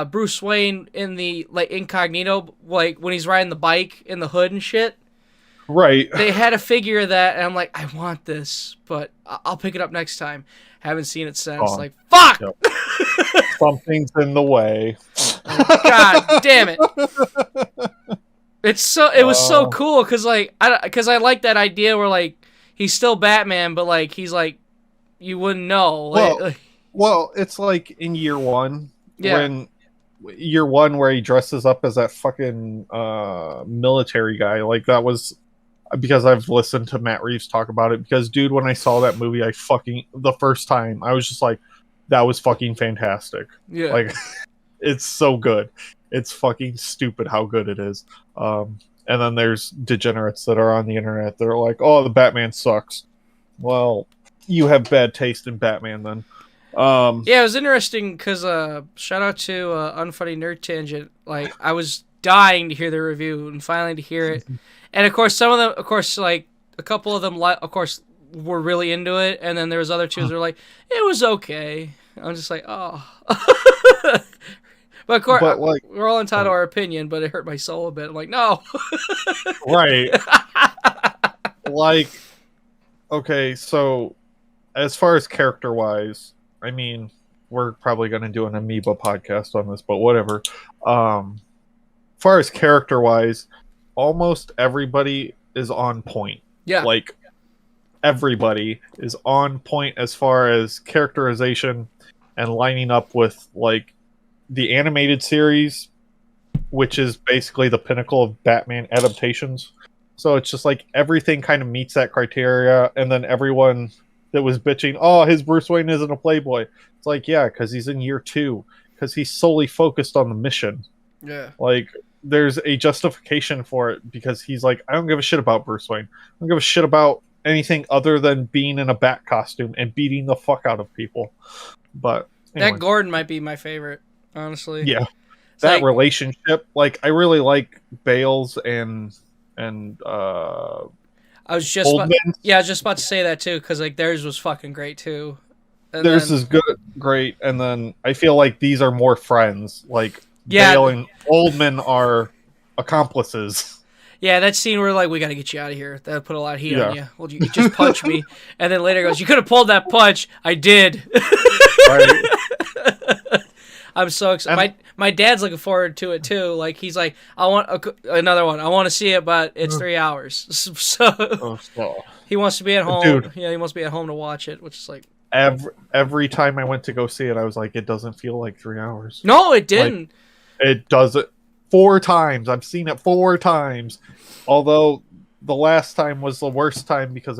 Bruce Wayne in the like incognito, like when he's riding the bike in the hood and shit. Right. They had a figure of that, and I'm like, I want this, but I'll pick it up next time. Haven't seen it since. Like, fuck! Yep. Something's in the way. Oh, God damn it! It was so cool because I like that idea where like he's still Batman, but like he's like you wouldn't know. Well, it's like in year one. Yeah. When year one where he dresses up as that fucking military guy. Like that was because I've listened to Matt Reeves talk about it. Because dude, when I saw that movie, the first time I was just like, that was fucking fantastic. Yeah. Like it's so good. It's fucking stupid how good it is. And then there's degenerates that are on the internet. They're like, oh, the Batman sucks. Well, you have bad taste in Batman then. Yeah, it was interesting because shout out to Unfunny Nerd Tangent. Like I was dying to hear the review and finally to hear it. And of course, some of them, of course, like a couple of them, of course, were really into it. And then there was other two that were like, it was okay. I'm just like, oh. But of course, like, we're all entitled to our opinion, but it hurt my soul a bit. I'm like, no. Right. Like, okay, so as far as character-wise, I mean, we're probably going to do an Amoeba podcast on this, but whatever. As far as character-wise, almost everybody is on point. Yeah. Like, everybody is on point as far as characterization and lining up with, like, the animated series, which is basically the pinnacle of Batman adaptations. So it's just like everything kind of meets that criteria, and then everyone that was bitching, oh, his Bruce Wayne isn't a playboy. It's like, yeah, because he's in year 2, because he's solely focused on the mission. Yeah. Like, there's a justification for it, because he's like, I don't give a shit about Bruce Wayne. I don't give a shit about anything other than being in a bat costume and beating the fuck out of people. But anyway. That Gordon might be my favorite, honestly. Yeah. It's that relationship, like, I really like Bales and I was just about to say that too, because like theirs was fucking great too. Theirs is good, great, and then I feel like these are more friends. Like Yeah. Bale and Oldman are accomplices. Yeah, that scene where like we got to get you out of here. That put a lot of heat on you. Well, you just punched me, and then later goes, "You could have pulled that punch." I did. Right. I'm so excited. My dad's looking forward to it too. Like he's like, I want another one. I want to see it, but it's 3 hours. So he wants to be at home. Dude. Yeah, he wants to be at home to watch it, which is like every time I went to go see it, I was like, it doesn't feel like 3 hours. No, it didn't. Like, it does it 4 times. I've seen it 4 times. Although the last time was the worst time because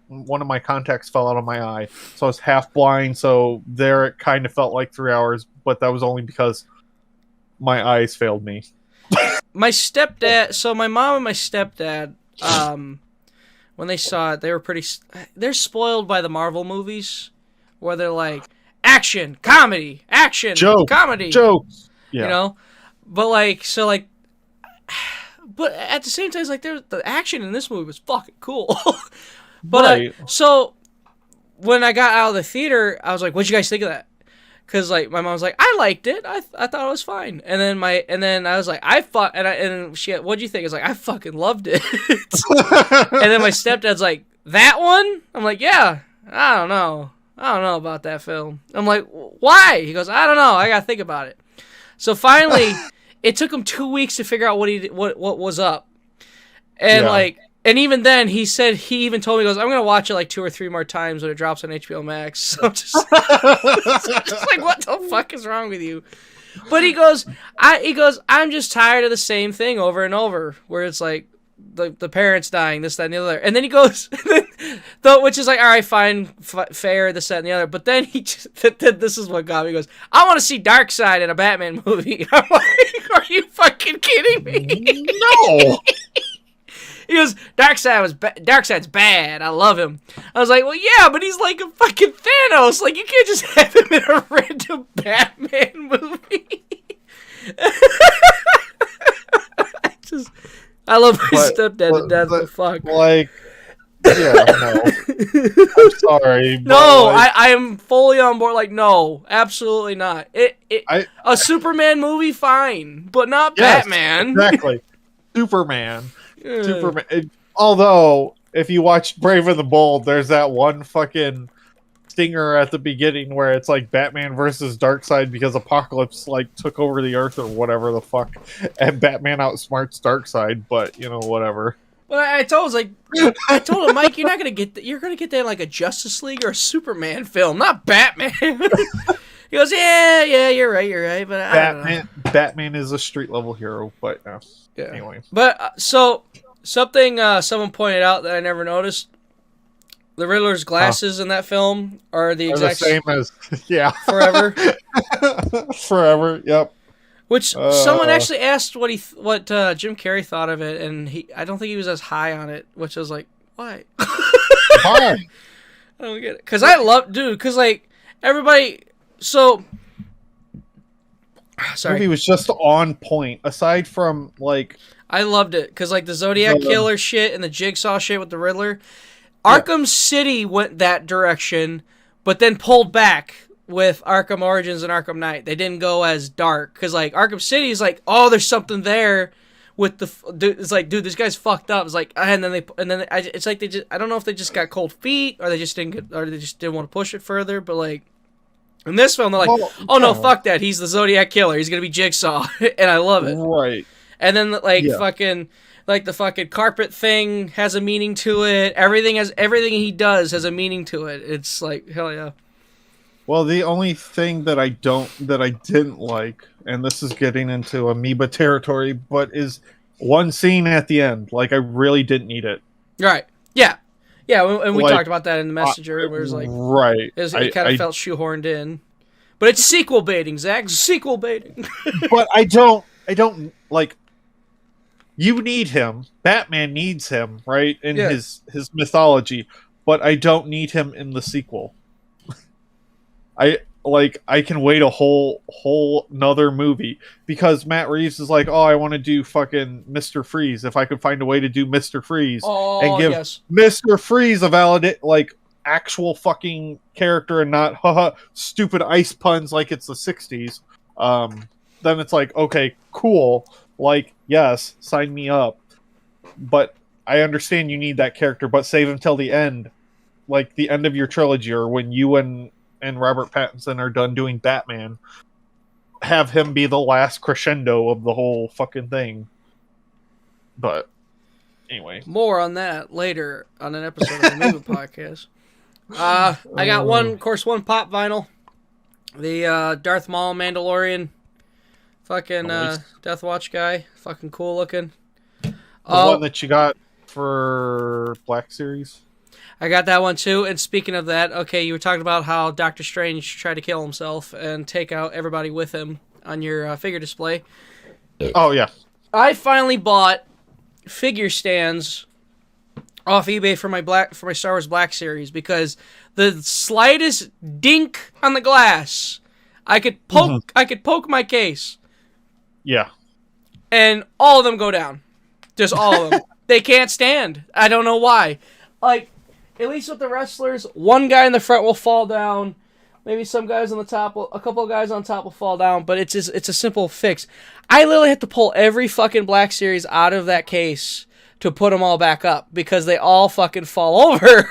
one of my contacts fell out of my eye, so I was half blind. So there, it kind of felt like 3 hours, but that was only because my eyes failed me. My stepdad. So my mom and my stepdad, when they saw it, they were they're spoiled by the Marvel movies, where they're like action, comedy, action, comedy, jokes. Yeah. You know, but like so like. But at the same time, it's like the action in this movie was fucking cool. But right. So when I got out of the theater, I was like, "What'd you guys think of that?" Because like my mom was like, "I liked it. I thought it was fine." And then I was like, and she, "What'd you think?" I was like, "I fucking loved it." And then my stepdad's like, "That one?" I'm like, "Yeah. I don't know about that film." I'm like, "Why?" He goes, "I don't know. I gotta think about it." So finally, it took him 2 weeks to figure out what was up, and like. And even then, he even told me, he goes, "I'm going to watch it like 2 or 3 more times when it drops on HBO Max." So I'm just like, what the fuck is wrong with you? But he goes, "I'm just tired of the same thing over and over, where it's like the parents dying, this, that, and the other." And then he goes, which is like, all right, fine, fair, this, that, and the other. But then this is what got me. He goes, "I want to see Darkseid in a Batman movie." I'm like, are you fucking kidding me? No. He goes, Darkseid's bad. I love him. I was like, well, yeah, but he's like a fucking Thanos. Like, you can't just have him in a random Batman movie. I love my stepdad to death, but fuck. Like, yeah, no. I'm sorry. No, like, I am fully on board. Like, no, absolutely not. A Superman movie, fine, but not Batman. Exactly. Superman. Although, if you watch Brave and the Bold, there's that one fucking stinger at the beginning where it's like Batman versus Darkseid because Apocalypse like took over the Earth or whatever the fuck, and Batman outsmarts Darkseid. But you know, whatever. Well, I told him, Mike, you're not gonna get that. You're gonna get that in like a Justice League or a Superman film, not Batman. He goes, yeah, you're right, but Batman is a street level hero, but yeah. Anyway. But so something someone pointed out that I never noticed: the Riddler's glasses in that film are the exact same as Forever. Forever, yep. Which someone actually asked what Jim Carrey thought of it, and I don't think he was as high on it. Which I was like, why? Why? I don't get it. Because like everybody. So, sorry. The movie was just on point. Aside from like, I loved it because like the Zodiac Killer shit and the Jigsaw shit with the Riddler, Arkham City went that direction, but then pulled back with Arkham Origins and Arkham Knight. They didn't go as dark because like Arkham City is like, oh, there's something there with it's like, dude, this guy's fucked up. It's like, it's like I don't know if they just got cold feet or they just didn't want to push it further, but like. In this film, they're like, no, fuck that. He's the Zodiac Killer. He's going to be Jigsaw. And I love it. Right. And then, fucking, like, the fucking carpet thing has a meaning to it. Everything he does has a meaning to it. It's like, hell yeah. Well, the only thing that I didn't like, and this is getting into amoeba territory, but is one scene at the end. Like, I really didn't need it. Right. Yeah. Yeah, and we talked about that in the Messenger. Where it was like, right, it kind of felt shoehorned in, but it's sequel baiting, Zach. Sequel baiting. But I don't like. You need him. Batman needs him, right, in his mythology. But I don't need him in the sequel. I can wait a whole another movie because Matt Reeves is like, oh, I want to do fucking Mr. Freeze. If I could find a way to do Mr. Freeze and give Mr. Freeze a actual fucking character and not haha stupid ice puns like it's the 60s, then it's like, okay, cool. Like, yes, sign me up. But I understand you need that character, but save him till the end. Like the end of your trilogy, or when you and Robert Pattinson are done doing Batman, have him be the last crescendo of the whole fucking thing. But anyway, more on that later on an episode of the Movie Podcast. I got one pop vinyl, the Darth Maul Mandalorian, fucking Death Watch guy, fucking cool looking. The one that you got for Black Series. I got that one too. And speaking of that, okay, you were talking about how Doctor Strange tried to kill himself and take out everybody with him on your figure display. Oh yeah, I finally bought figure stands off eBay for my Star Wars Black Series, because the slightest dink on the glass, I could poke my case. Yeah. And all of them go down. Just all of them. They can't stand. I don't know why. Like, at least with the wrestlers, one guy in the front will fall down. Maybe some guys on the top, a couple of guys on top will fall down, but it's a simple fix. I literally have to pull every fucking Black Series out of that case to put them all back up, because they all fucking fall over.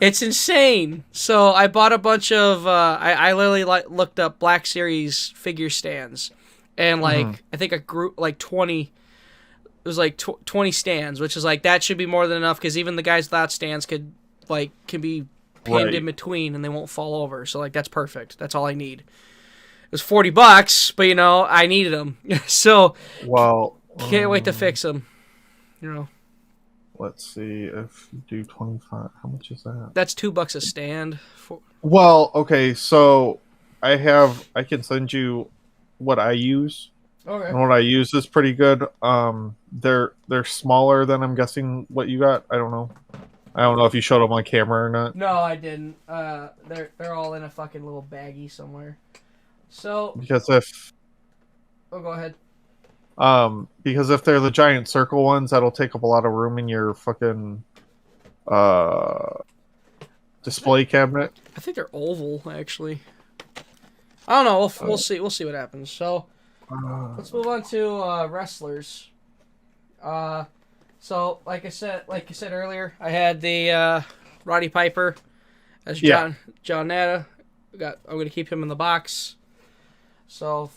It's insane. So I bought a bunch of, I literally looked up Black Series figure stands, and like, I think a group, like 20, it was like 20 stands, which is like, that should be more than enough, because even the guys without stands can be pinned in between and they won't fall over. So like, that's perfect. That's all I need. It was $40, but I needed them. So, well, can't wait to fix them. Let's see, if you do 25, how much is that? That's $2 a stand. Well, okay, so I can send you what I use. Okay. And what I use is pretty good. They're smaller than, I'm guessing, what you got. I don't know if you showed them on camera or not. No, I didn't. They're all in a fucking little baggie somewhere. So because if go ahead. Because if they're the giant circle ones, that'll take up a lot of room in your fucking display cabinet. I think they're oval, actually. I don't know. We'll see. We'll see what happens. So let's move on to wrestlers. So like I said earlier, I had the Roddy Piper as John Nata. I'm gonna keep him in the box. So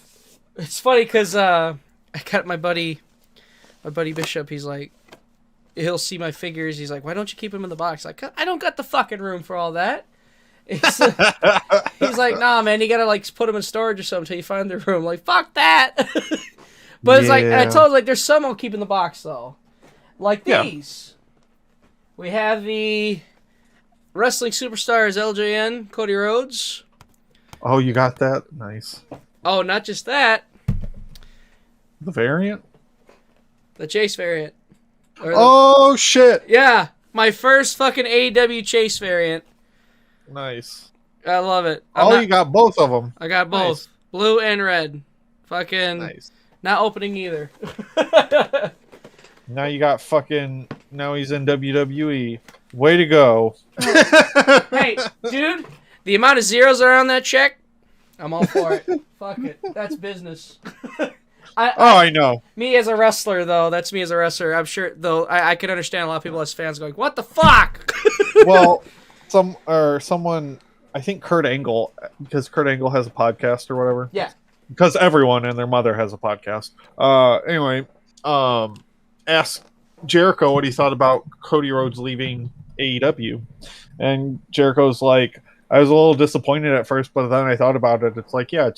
it's funny because I got my buddy Bishop. He's like, he'll see my figures. He's like, why don't you keep him in the box? Like, I don't got the fucking room for all that. He's like, nah, man, you gotta like put them in storage or something until you find the room. Like, fuck that. But it's like, and I told him, like, there's some I'll keep in the box though. Like these. We have the Wrestling Superstars LJN, Cody Rhodes. Oh, you got that? Nice. Oh, not just that. The variant? The Chase variant. Shit. Yeah. My first fucking AEW Chase variant. Nice. I love it. You got both of them. I got both. Nice. Blue and red. Fucking nice. Not opening either. Now you got fucking... Now he's in WWE. Way to go. Hey, dude. The amount of zeros that are on that check, I'm all for it. Fuck it. That's business. I know. Me as a wrestler, though. That's me as a wrestler. I'm sure, though, I can understand a lot of people as fans going, what the fuck? Well, someone, I think Kurt Angle, because Kurt Angle has a podcast or whatever. Yeah. Because everyone and their mother has a podcast. Anyway, asked Jericho what he thought about Cody Rhodes leaving AEW. And Jericho's like, I was a little disappointed at first, but then I thought about it. It's like, yeah,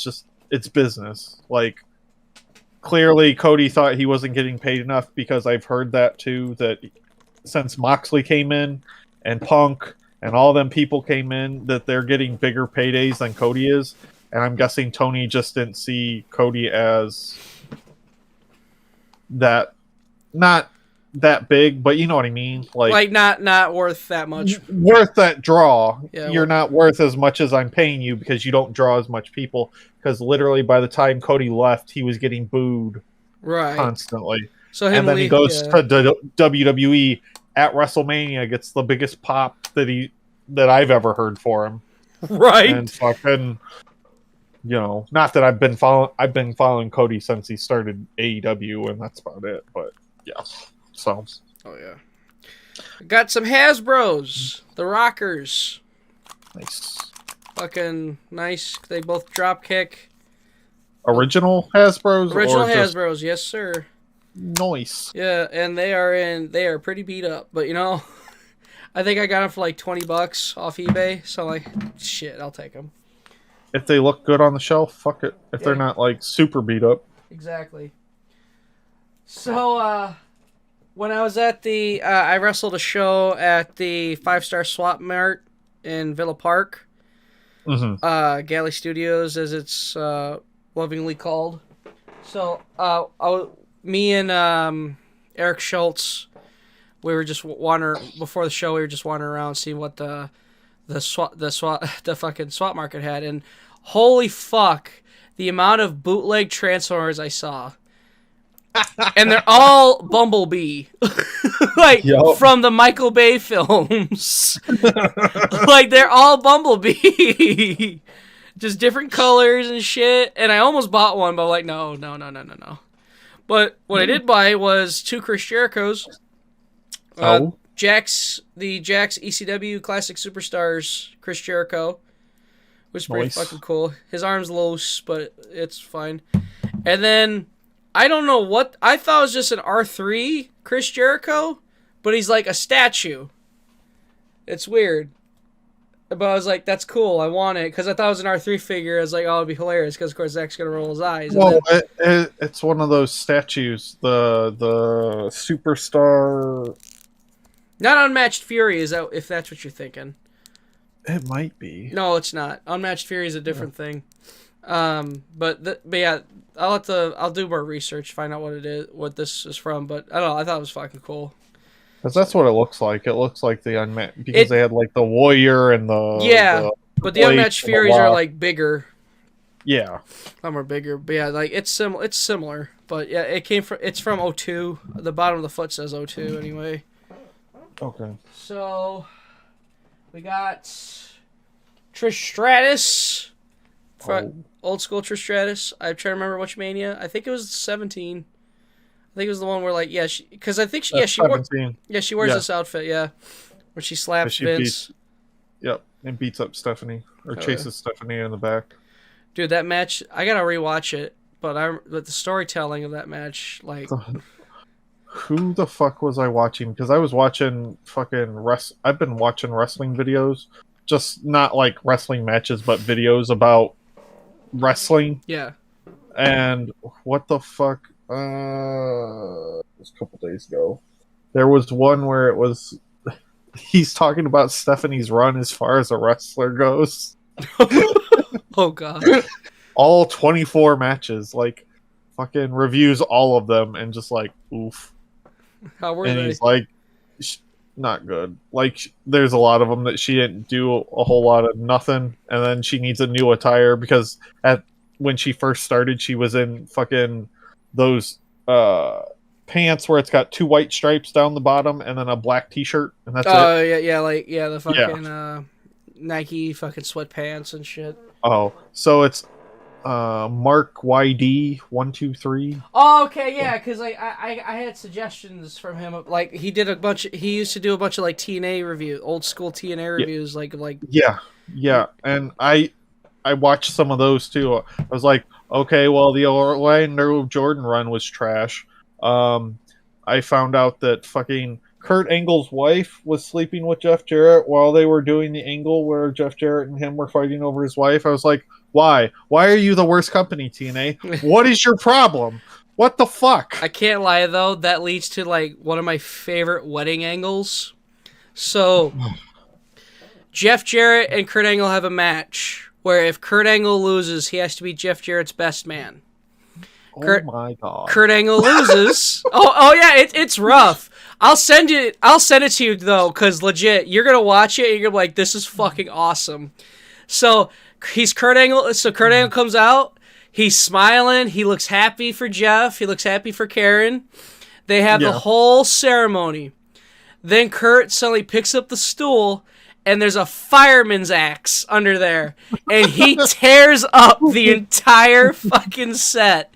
it's business. Like, clearly Cody thought he wasn't getting paid enough, because I've heard that too, that since Moxley came in and Punk and all them people came in, that they're getting bigger paydays than Cody is. And I'm guessing Tony just didn't see Cody as that, not that big, but you know what I mean? Like not worth that much. Worth that draw. Yeah, You're not worth as much as I'm paying you, because you don't draw as much people. Because literally by the time Cody left, he was getting booed constantly. So and then he goes to WWE at WrestleMania gets the biggest pop that I've ever heard for him. Right. And fucking, not that I've been following Cody since he started AEW, and that's about it. But yeah, so. Oh yeah. Got some Hasbros, the Rockers. Nice. Fucking nice. They both drop kick. Original Hasbros? Original Hasbros, yes sir. Nice. Yeah, and they are pretty beat up, but I think I got them for like $20 off eBay, so like, shit, I'll take them. If they look good on the shelf, fuck it. If they're not like super beat up. Exactly. So, when I was at I wrestled a show at the 5-Star Swap Mart in Villa Park. Mm-hmm. Galley Studios, as it's lovingly called. So, me and Eric Schultz, we were just wandering before the show. We were just wandering around, seeing what the fucking swap market had, and holy fuck, the amount of bootleg Transformers I saw. And they're all Bumblebee, like from the Michael Bay films. Like they're all Bumblebee, just different colors and shit. And I almost bought one, but I'm like, no. But what I did buy was 2 Chris Jerichos. Jax ECW Classic Superstars Chris Jericho, which is pretty fucking cool. His arm's loose, but it's fine. And then I don't know what I thought it was just an R3 Chris Jericho, but he's like a statue. It's weird. But I was like, that's cool. I want it because I thought it was an R3 figure. I was like, oh, it'd be hilarious because of course Zach's gonna roll his eyes. Well, it's one of those statues. The superstar. Not Unmatched Fury, is that if that's what you're thinking? It might be. No, it's not. Unmatched Fury is a different thing. But yeah, I'll do more research, find out what this is from. But I don't know. I thought it was fucking cool. Because that's what it looks like. It looks like the Unmatched because they had like the Warrior and the but the Unmatched Furies are like bigger. Yeah, some are bigger. But yeah, like it's similar. But yeah, it's from 02. The bottom of the foot says 02 anyway. Okay. So, we got Trish Stratus. Old school Trish Stratus. I'm trying to remember which Mania. I think it was 17. I think it was the one where, like, because I think she wears this outfit, where she slaps Vince. And beats up Stephanie, or chases Stephanie in the back. Dude, that match, I gotta rewatch it, but the storytelling of that match, like... Who the fuck was I watching? Because I was watching I've been watching wrestling videos. Just not like wrestling matches, but videos about wrestling. Yeah. And what the fuck? It was a couple days ago. There was one where it was... He's talking about Stephanie's run as far as a wrestler goes. Oh, God. All 24 matches. Like, fucking reviews all of them and just like, oof. How were they? He's like, not good. Like, there's a lot of them that she didn't do a whole lot of nothing, and then she needs a new attire because when she first started, she was in fucking those pants where it's got 2 white stripes down the bottom and then a black t-shirt, and that's it. Oh the fucking Nike fucking sweatpants and shit. Oh, so it's Mark YD 123. Oh, okay, yeah, because like I had suggestions from him. Like he used to do a bunch of like TNA reviews, old school TNA reviews, like yeah, and I watched some of those too. I was like, okay, well, the Orlando Jordan run was trash. I found out that fucking Kurt Angle's wife was sleeping with Jeff Jarrett while they were doing the angle where Jeff Jarrett and him were fighting over his wife. I was like, why? Why are you the worst company, TNA? What is your problem? What the fuck? I can't lie, though. That leads to, like, one of my favorite wedding angles. So, Jeff Jarrett and Kurt Angle have a match where if Kurt Angle loses, he has to be Jeff Jarrett's best man. My God. Kurt Angle loses. oh yeah, it's rough. I'll send it to you, though, because legit, you're going to watch it and you're like, this is fucking awesome. So, Kurt Angle comes out, he's smiling, he looks happy for Jeff, he looks happy for Karen. They have the whole ceremony. Then Kurt suddenly picks up the stool, and there's a fireman's axe under there, and he tears up the entire fucking set,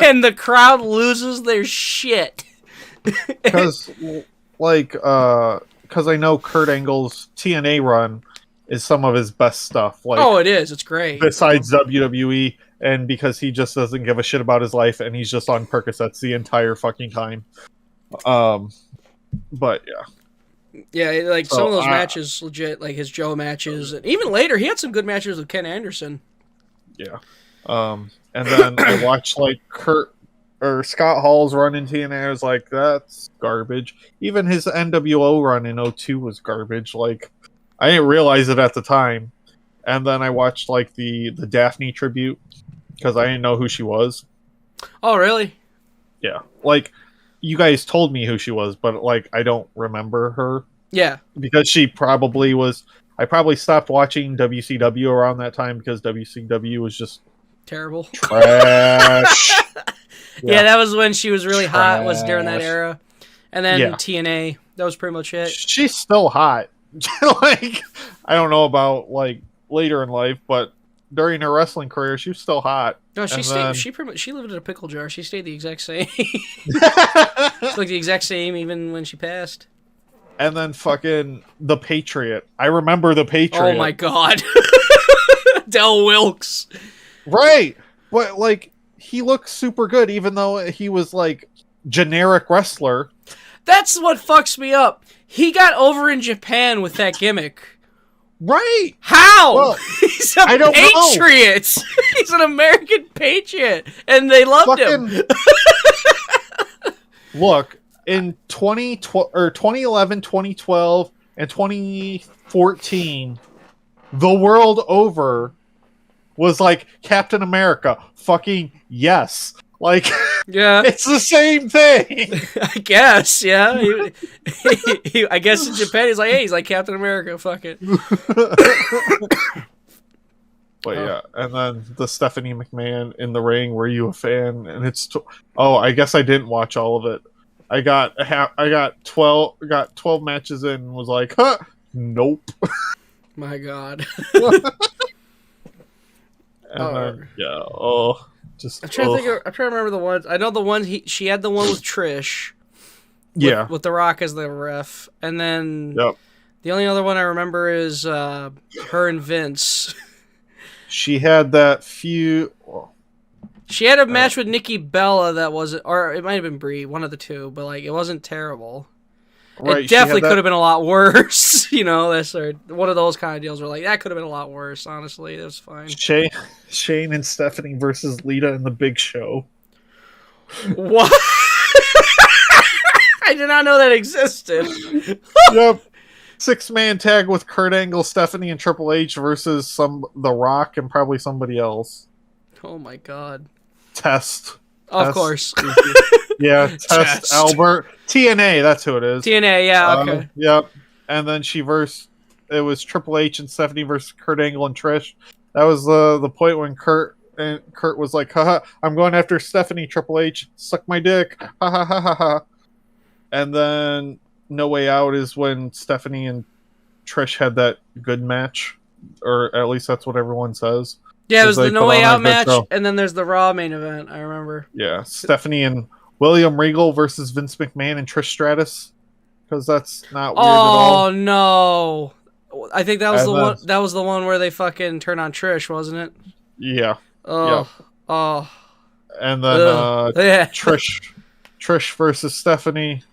and the crowd loses their shit. Because, because I know Kurt Angle's TNA run is some of his best stuff. Like, oh, it is. It's great. Besides WWE, and because he just doesn't give a shit about his life, and he's just on Percocets the entire fucking time. But yeah. Yeah, like some of those matches, legit, like his Joe matches, and even later, he had some good matches with Ken Anderson. Yeah. And then I watched like Scott Hall's run in TNA. I was like, that's garbage. Even his NWO run in 02 was garbage. Like, I didn't realize it at the time. And then I watched like the Daphne tribute because I didn't know who she was. Oh, really? Yeah. Like, you guys told me who she was, but like I don't remember her. Yeah. Because she probably was. I probably stopped watching WCW around that time because WCW was just terrible. Trash. Yeah, that was when she was really hot, was during that era. And then TNA, that was pretty much it. She's still hot. Like, I don't know about like later in life, but during her wrestling career, she was still hot. No, she stayed. She lived in a pickle jar. She stayed the exact same. It's like the exact same even when she passed. And then fucking the Patriot. I remember the Patriot. Oh my god, Del Wilkes. Right, but like he looked super good, even though he was like generic wrestler. That's what fucks me up. He got over in Japan with that gimmick. Right? How? Well, he's a patriot. He's an American patriot, and they loved him. Look, in 2011, 2012, and 2014, the world over was like Captain America. Fucking yes. Like, yeah, it's the same thing. I guess, yeah. I guess in Japan, he's like, hey, he's like Captain America. Fuck it. But yeah, and then the Stephanie McMahon in the ring. Were you a fan? And it's I guess I didn't watch all of it. I got 12 matches in and was like, huh, nope. My God. And then, just I'm trying to remember the ones. I know the one she had the one with Trish. With The Rock as the ref, and then the only other one I remember is her and Vince. She had that few. She had a match with Nikki Bella that wasn't, or it might have been Brie, one of the two, but like it wasn't terrible. Right, it definitely could have been a lot worse. You know, that's one of those kind of deals where like that could have been a lot worse. Honestly, that was fine. Shane and Stephanie versus Lita and the Big Show. What? I did not know that existed. Yep. 6-man tag with Kurt Angle, Stephanie, and Triple H versus The Rock and probably somebody else. Oh my God. Test. Of course. Yeah, Test Albert. TNA, that's who it is. TNA, yeah, okay. Yep. And then it was Triple H and Stephanie versus Kurt Angle and Trish. That was the point when Kurt was like, haha, I'm going after Stephanie. Triple H, suck my dick. Ha ha ha ha ha. And then No Way Out is when Stephanie and Trish had that good match. Or at least that's what everyone says. Yeah, it was the No Way Out match, and then there's the Raw main event, I remember. Yeah, Stephanie and William Regal versus Vince McMahon and Trish Stratus. Because that's not weird at all. Oh, no. I think that was one. That was the one where they fucking turned on Trish, wasn't it? Yeah. Oh. Yep. Oh. And then Trish versus Stephanie.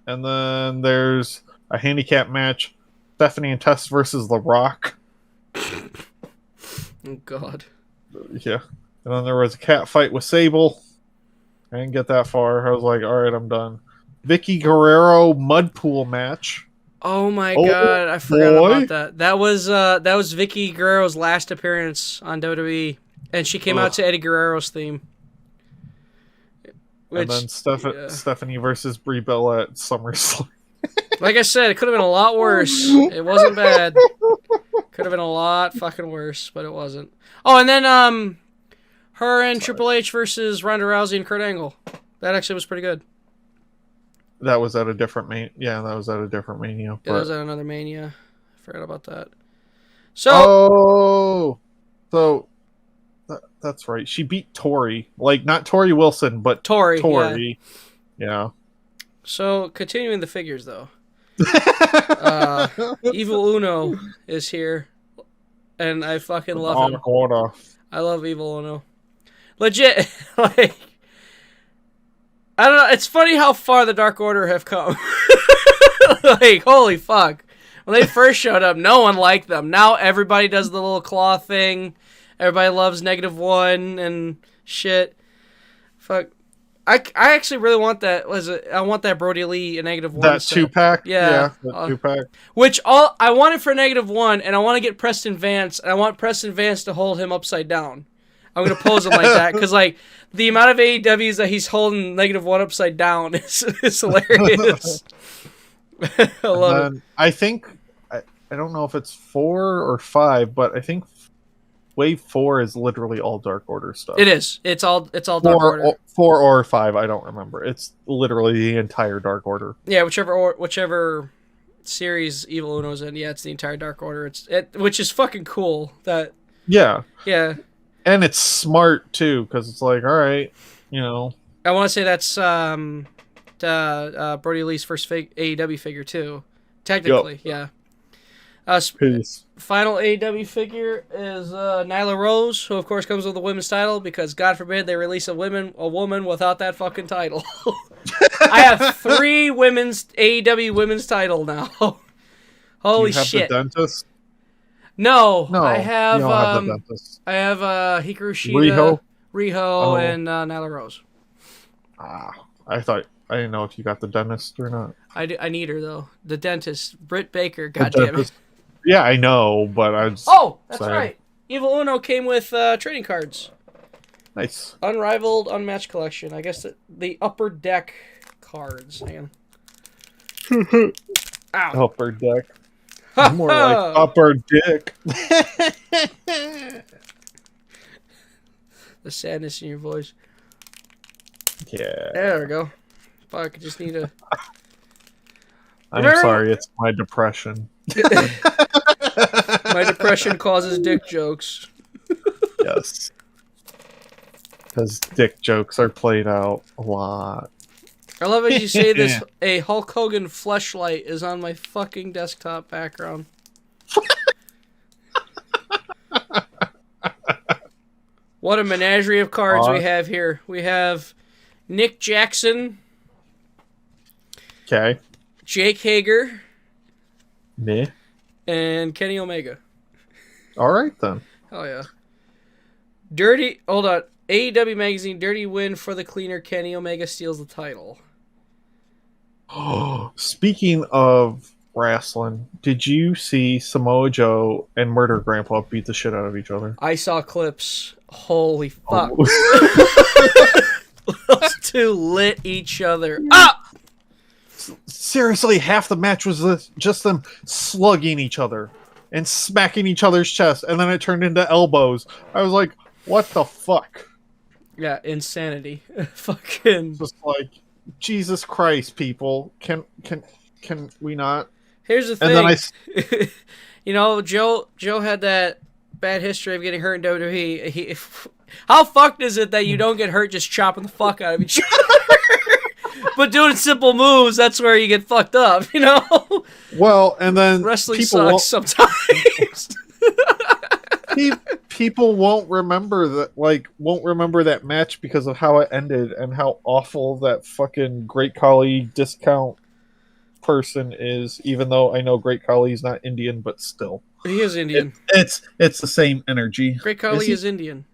And then there's a handicap match. Stephanie and Tess versus The Rock. Oh, God. Yeah. And then there was a cat fight with Sable. I didn't get that far. I was like, alright, I'm done. Vicky Guerrero mud pool match. Oh my God, I forgot about that. That was Vicky Guerrero's last appearance on WWE. And she came out to Eddie Guerrero's theme. And then Stephanie versus Brie Bella at SummerSlam. Like I said, it could have been a lot worse. It wasn't bad. Could have been a lot fucking worse, but it wasn't. Oh, and then her and Triple H versus Ronda Rousey and Kurt Angle. That actually was pretty good. That was at a different Mania. Yeah, that was at a different Mania. Yeah, that was at another Mania. I forgot about that. So. Oh, so that's right. She beat Tori, like not Tori Wilson, but Tori. Tori. Yeah. So continuing the figures though, Evil Uno is here, and I fucking love him. I love Evil Uno. Legit, like I don't know. It's funny how far the Dark Order have come. Like holy fuck. When they first showed up, no one liked them. Now everybody does the little claw thing. Everybody loves -1 and shit. Fuck. I actually really want that. I want that Brody Lee a -1. That set. 2-pack? Yeah. The 2-pack. Which I want it for -1, and I want to get Preston Vance, and I want Preston Vance to hold him upside down. I'm going to pose him like that, because like, the amount of AEWs that he's holding -1 upside down is hilarious. I love it. I think... I don't know if it's 4 or 5, but I think Wave 4 is literally all Dark Order stuff. It is. It's all Dark Order. 4 or 5, I don't remember. It's literally the entire Dark Order. Yeah, whichever series Evil Uno's in. Yeah, it's the entire Dark Order. Which is fucking cool. Yeah. And it's smart too, because it's like, all right, you know. I want to say that's Brody Lee's first AEW figure too. Technically, yeah. Final AEW figure is Nyla Rose, who of course comes with a women's title because God forbid they release a woman without that fucking title. I have 3 AEW women's title now. Holy shit! The dentist? No, I have. You don't have the dentist. I have Hikaru Shida, Riho, and Nyla Rose. I didn't know if you got the dentist or not. I need her though. The dentist, Britt Baker. God damn it. Yeah, I know, but I was... Oh, that's right. Evil Uno came with trading cards. Nice. Unrivaled, unmatched collection. I guess the upper deck cards. Hang on. Ow. Upper deck. More like upper dick. The sadness in your voice. Yeah. There we go. Fuck, I just need to... I'm sorry, it's my depression. My depression causes dick jokes. Yes. Because dick jokes are played out a lot. I love it you say this. A Hulk Hogan fleshlight is on my fucking desktop background. What a menagerie of cards we have here. We have Nick Jackson. Okay. Jake Hager. Me. And Kenny Omega. All right, then. Oh, yeah. Hold on. AEW Magazine, dirty win for the cleaner. Kenny Omega steals the title. Speaking of wrestling, did you see Samoa Joe and Murder Grandpa beat the shit out of each other? I saw clips. Holy fuck. Those two lit each other up! Seriously, half the match was just them slugging each other and smacking each other's chest, and then it turned into elbows. I was like, what the fuck? Yeah, insanity. Fucking... Just like, Jesus Christ, people. Can we not? Here's the thing. And then you know, Joe had that bad history of getting hurt in WWE. How fucked is it that you don't get hurt just chopping the fuck out of each other? But doing simple moves, that's where you get fucked up, you know? Well, and then wrestling sucks sometimes. People won't remember that match because of how it ended and how awful that fucking Great Khali discount person is, even though I know Great Khali is not Indian, but still. He is Indian. It's the same energy. Great Khali is Indian.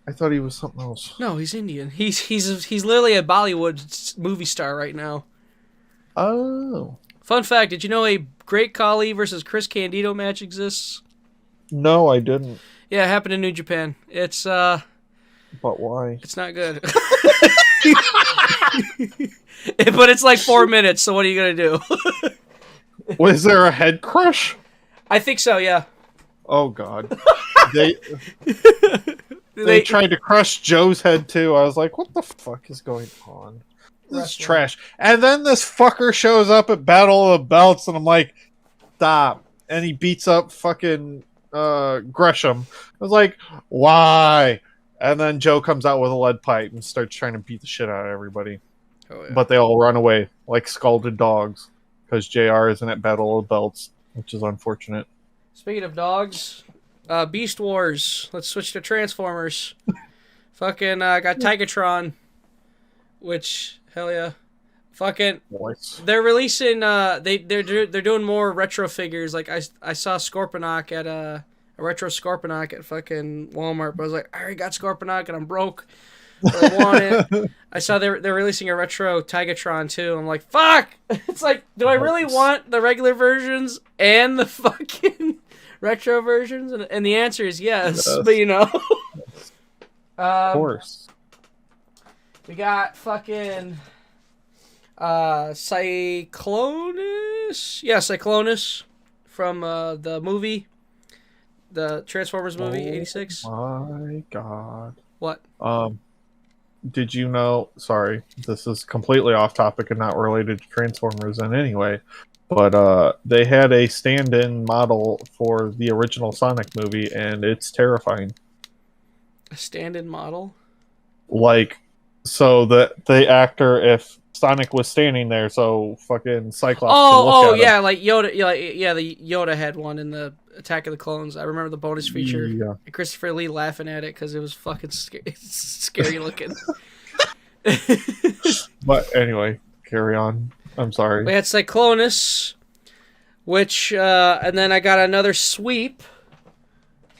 I thought he was something else. No, he's Indian. He's literally a Bollywood movie star right now. Oh. Fun fact, did you know a Great Khali versus Chris Candido match exists? No, I didn't. Yeah, it happened in New Japan. It's But why? It's not good. But it's like 4 minutes, so what are you gonna do? Was there a head crush? I think so, yeah. Oh god. They tried to crush Joe's head too. I was like, what the fuck is going on? This is trash. And then this fucker shows up at Battle of the Belts, and I'm like, stop. And he beats up fucking Gresham. I was like, why? And then Joe comes out with a lead pipe and starts trying to beat the shit out of everybody. Oh, yeah. But they all run away like scalded dogs because JR isn't at Battle of the Belts, which is unfortunate. Speaking of dogs, Beast Wars. Let's switch to Transformers. Fucking got Tigatron, which hell yeah. Fucking nice. They're releasing they're doing more retro figures. Like I saw Scorponok at a retro Scorponok at fucking Walmart, but I was like, I already got Scorponok and I'm broke. But I want it. I saw they're releasing a retro Tigatron too. I'm like, fuck! It's like, do I really want the regular versions and the fucking retro versions? And the answer is yes. But you know. Of course. We got fucking Cyclonus. Yeah, Cyclonus from the movie. The Transformers movie, 86. My God. What? Did you know, sorry, this is completely off topic and not related to Transformers in any way, but they had a stand-in model for the original Sonic movie, and it's terrifying. A stand-in model? Like, so that the actor, if Sonic was standing there, so fucking Cyclops could look at him. Like Yoda, yeah, the Yoda had one in the Attack of the Clones. I remember the bonus feature. Yeah. And Christopher Lee laughing at it because it was fucking scary looking. But anyway, carry on. I'm sorry. We had Cyclonus, which, and then I got another sweep.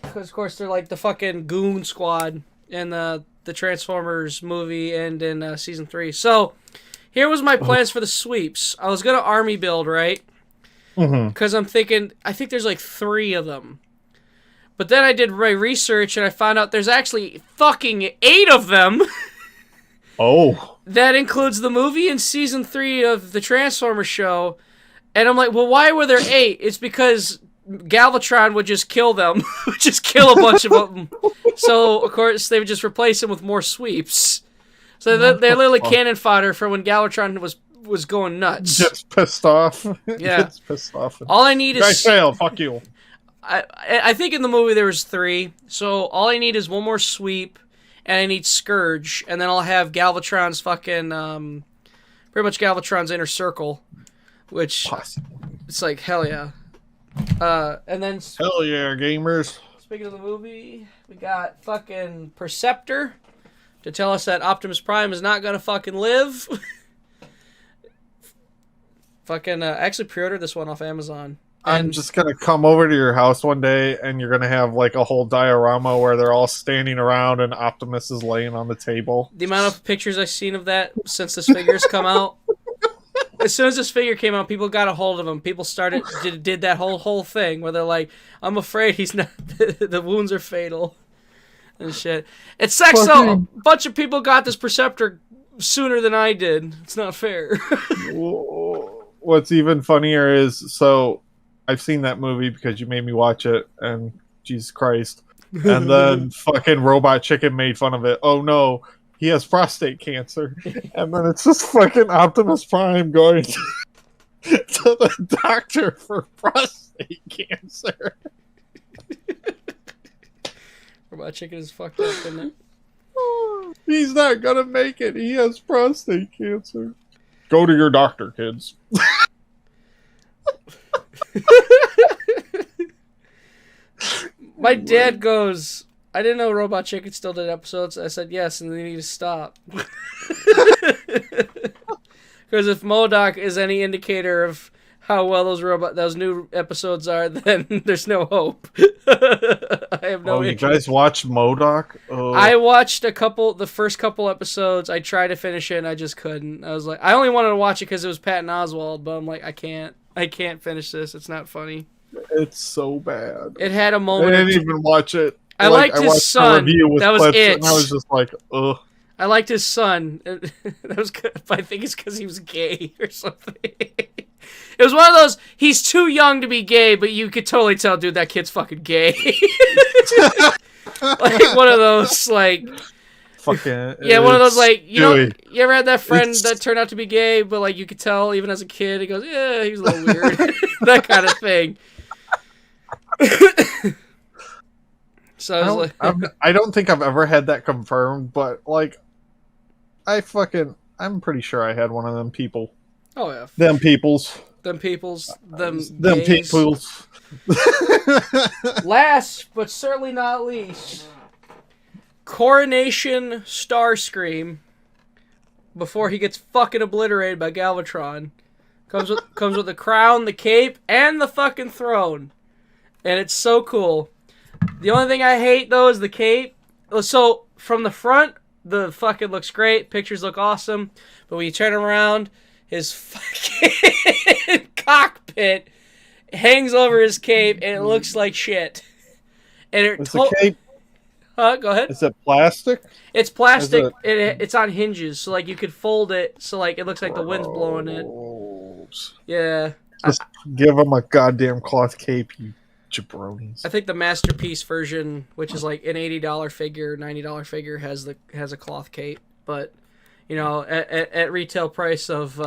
Because, of course, they're like the fucking Goon Squad in the Transformers movie and in Season 3. So, here was my plans for the sweeps. I was going to army build, right? Because I'm thinking, I think there's like 3 of them. But then I did my research and I found out there's actually fucking 8 of them. Oh. That includes the movie and Season 3 of the Transformers show. And I'm like, well, why were there 8? It's because Galvatron would just kill them. Just kill a bunch of them. So, of course, they would just replace them with more sweeps. So they're literally cannon fodder for when Galvatron was going nuts. Just pissed off. Yeah. Just pissed off. All I need is... Guys failed. Fuck you. I think in the movie there was 3. So all I need is one more sweep, and I need Scourge, and then I'll have Galvatron's fucking... pretty much Galvatron's inner circle, which... Possible. It's like, hell yeah. And then... Hell yeah, gamers. Speaking of the movie, we got fucking Perceptor to tell us that Optimus Prime is not gonna fucking live. Fucking actually pre-ordered this one off Amazon. I'm just gonna come over to your house one day and you're gonna have like a whole diorama where they're all standing around and Optimus is laying on the table. The amount of pictures I've seen of that since this figure's come out. As soon as this figure came out, people got a hold of him. People did that whole thing where they're like, I'm afraid he's not, the wounds are fatal. And shit. It sucks though. A bunch of people got this Perceptor sooner than I did. It's not fair. What's even funnier is, so I've seen that movie because you made me watch it, and Jesus Christ. And then fucking Robot Chicken made fun of it. Oh no, he has prostate cancer. And then it's just fucking Optimus Prime going to the doctor for prostate cancer. Robot Chicken is fucked up, isn't it? He's not gonna make it. He has prostate cancer. Go to your doctor, kids. My dad goes, I didn't know Robot Chicken still did episodes. I said yes, and they need to stop. Because if MODOK is any indicator of how well those new episodes are, then there's no hope. I have no interest. You guys watch MODOK? Oh. I watched the first couple episodes. I tried to finish it and I just couldn't. I was like, I only wanted to watch it because it was Patton Oswalt, but I'm like, I can't finish this. It's not funny. It's so bad. It had a moment. I didn't even watch it. I liked his son. That was it. And I was just like, ugh. I liked his son. That was good. I think it's because he was gay or something. It was one of those, he's too young to be gay, but you could totally tell, dude, that kid's fucking gay. Like one of those, like, Fucking yeah, one of those like you ever had that friend It's- that turned out to be gay, but like you could tell even as a kid, he goes, yeah, he's a little weird, that kind of thing. So I was I don't think I've ever had that confirmed, but like, I'm pretty sure I had one of them people. oh yeah, Them peoples. them Gays. Peoples. Last but certainly not least, Coronation Starscreeeam, before he gets fucking obliterated by Galvatron, comes with the crown, the cape, and the fucking throne, and it's so cool. The only thing I hate though is the cape. So from the front, the fucking looks great, pictures look awesome, but when you turn around, his fucking cockpit hangs over his cape, and it looks like shit. And the cape. Go ahead. Is it plastic? It's plastic. It's on hinges, so like you could fold it, so like it looks like the wind's blowing it. Yeah. Just give him a goddamn cloth cape, you jabronis. I think the masterpiece version, which is like an $80 figure, $90 figure, has a cloth cape, but you know, at retail price of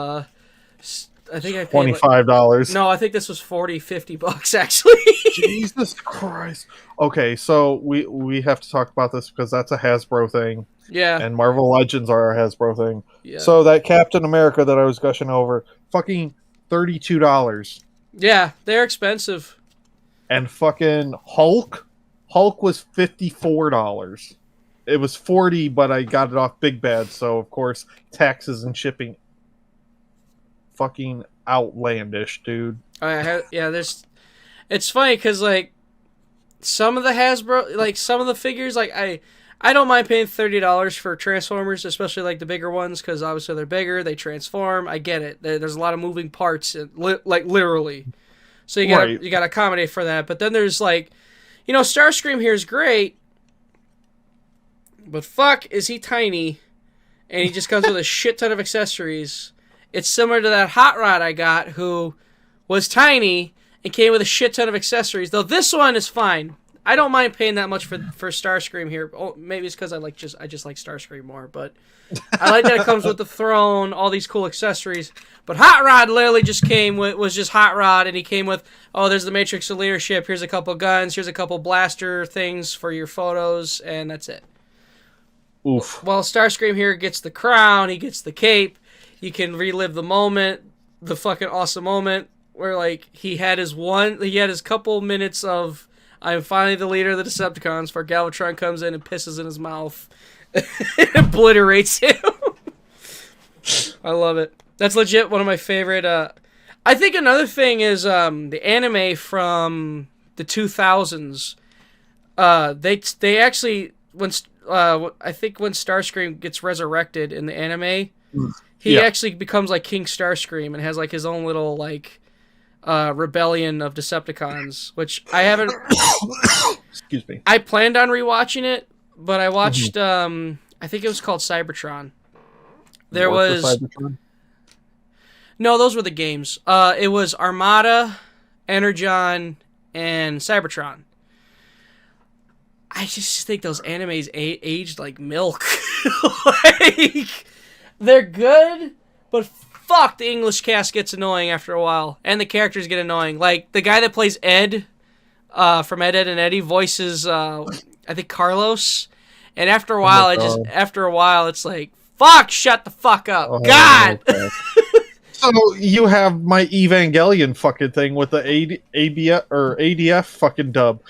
I think I paid $25. No, I think this was $40-$50 actually. Jesus Christ. Okay, so we have to talk about this because that's a Hasbro thing. Yeah. And Marvel Legends are a Hasbro thing. Yeah. So that Captain America that I was gushing over, fucking $32. Yeah, they're expensive. And fucking Hulk was $54. It was $40, but I got it off Big Bad, so of course taxes and shipping. Fucking outlandish, dude. It's funny because like some of the Hasbro, like some of the figures, like I don't mind paying $30 for Transformers, especially like the bigger ones, because obviously they're bigger, they transform. I get it. There's a lot of moving parts, like literally. So you gotta accommodate for that. But then there's like, you know, Starscreeeam here is great, but fuck, is he tiny, and he just comes with a shit ton of accessories. It's similar to that Hot Rod I got, who was tiny and came with a shit ton of accessories. Though this one is fine. I don't mind paying that much for Starscreeeam here. Oh, maybe it's because I just like Starscreeeam more, but I like that it comes with the throne, all these cool accessories. But Hot Rod literally just was just Hot Rod, and he came with, oh, there's the Matrix of Leadership. Here's a couple guns. Here's a couple blaster things for your photos, and that's it. Oof. Well, Starscreeeam here gets the crown. He gets the cape. You can relive the moment, the fucking awesome moment where like he had his couple minutes of I'm finally the leader of the Decepticons before Galvatron comes in and pisses in his mouth and obliterates him. I love it. That's legit one of my favorite. I think another thing is the anime from the 2000s. They actually I think when Starscreeeam gets resurrected in the anime. He actually becomes like King Starscreeeam and has like his own little like rebellion of Decepticons, which I haven't. Excuse me. I planned on rewatching it, but I watched. I think it was called Cybertron. There was. Cybertron? No, those were the games. It was Armada, Energon, and Cybertron. I just think those animes aged like milk. Like. They're good, but fuck, the English cast gets annoying after a while, and the characters get annoying. Like, the guy that plays Ed from Ed, Edd and Eddy voices, I think, Carlos, and after a while, it's like, fuck, shut the fuck up. Oh, God! Okay. So, you have my Evangelion fucking thing with the ADF fucking dub.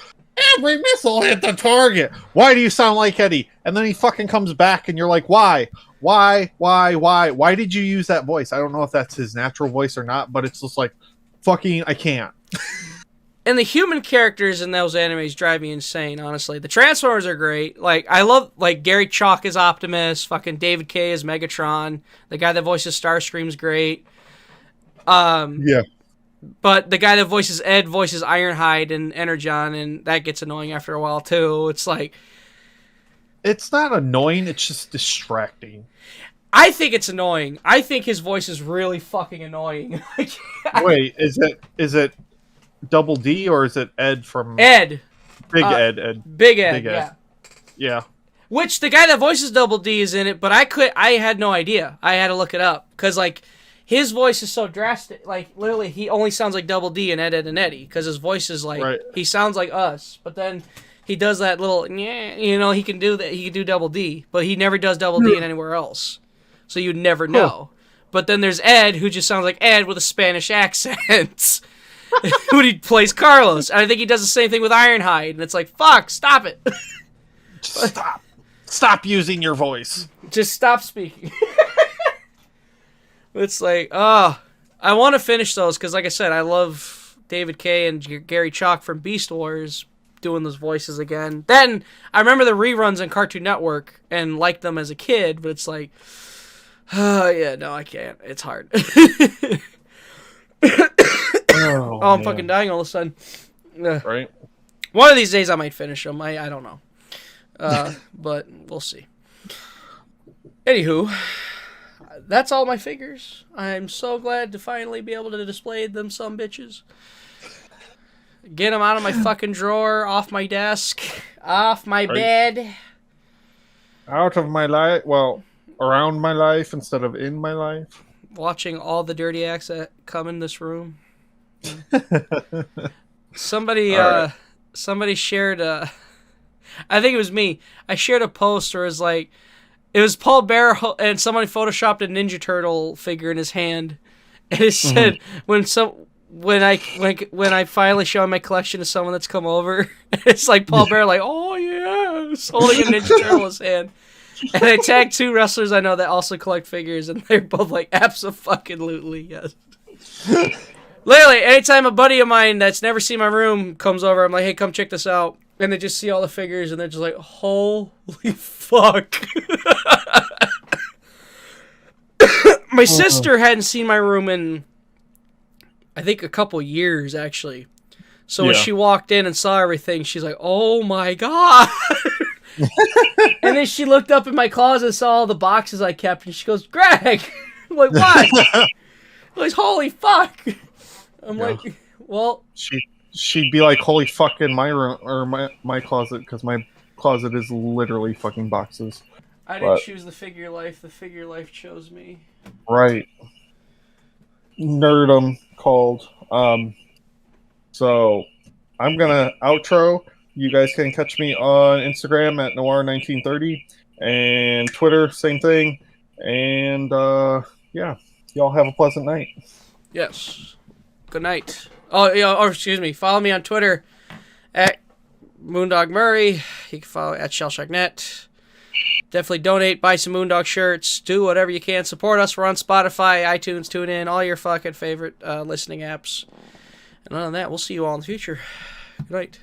Every missile hit the target. Why do you sound like Eddie? And then he fucking comes back, and you're like, why? Why did you use that voice? I don't know if that's his natural voice or not, but it's just like, fucking, I can't. And the human characters in those animes drive me insane, honestly. The Transformers are great. Like, I love, like, Gary Chalk as Optimus, fucking David Kaye as Megatron. The guy that voices Starscream's great. Yeah. But the guy that voices Ed voices Ironhide and Energon, and that gets annoying after a while, too. It's like... It's not annoying, it's just distracting. I think it's annoying. I think his voice is really fucking annoying. Wait, is it Double D or is it Ed from Ed? Big Ed? Big Ed, yeah. Yeah. Which the guy that voices Double D is in it, but I had no idea. I had to look it up because like his voice is so drastic. Like literally, he only sounds like Double D and Ed, Ed and Eddie because his voice is like he sounds like us. But then he does that little he can do that. He can do Double D, but he never does Double D in anywhere else. So you'd never know. But then there's Ed, who just sounds like Ed with a Spanish accent. When he plays Carlos. And I think he does the same thing with Ironhide. And it's like, fuck, stop it. Stop using your voice. Just stop speaking. It's like, I want to finish those because, like I said, I love David Kaye and Gary Chalk from Beast Wars doing those voices again. Then I remember the reruns on Cartoon Network and liked them as a kid, but it's like, yeah, no, I can't. It's hard. I'm fucking dying all of a sudden. Right. One of these days I might finish them. I don't know. But we'll see. Anywho, that's all my figures. I'm so glad to finally be able to display them some bitches. Get them out of my fucking drawer, off my desk, off my bed. Out of my life. Well, around my life instead of in my life. Watching all the dirty acts that come in this room. Somebody shared I think it was me. I shared a post where it was Paul Bear and somebody photoshopped a Ninja Turtle figure in his hand, and it said when I finally show my collection to someone that's come over, it's like Paul Bear like, oh yeah, holding a Ninja Turtle in his hand. And I tagged 2 wrestlers I know that also collect figures, and they're both like, abso-fucking-lutely, yes. Literally, anytime a buddy of mine that's never seen my room comes over, I'm like, hey, come check this out. And they just see all the figures, and they're just like, holy fuck. My sister hadn't seen my room in, I think, a couple years, actually. So when she walked in and saw everything, she's like, oh my god. And then she looked up in my closet, saw all the boxes I kept, and she goes, Greg! I'm like, what? Like, holy fuck! I'm like, well... She'd be like, holy fuck, in my room, or my closet, because my closet is literally fucking boxes. I didn't choose the figure life chose me. Right. Nerdum called. So, I'm gonna outro. You guys can catch me on Instagram at Noir1930 and Twitter, same thing. And yeah, y'all have a pleasant night. Yes. Good night. Oh, yeah. Or excuse me. Follow me on Twitter at Moondog Murray. You can follow at ShellshockNet. Definitely donate, buy some Moondog shirts, do whatever you can. Support us. We're on Spotify, iTunes, TuneIn, all your fucking favorite listening apps. And other than that, we'll see you all in the future. Good night.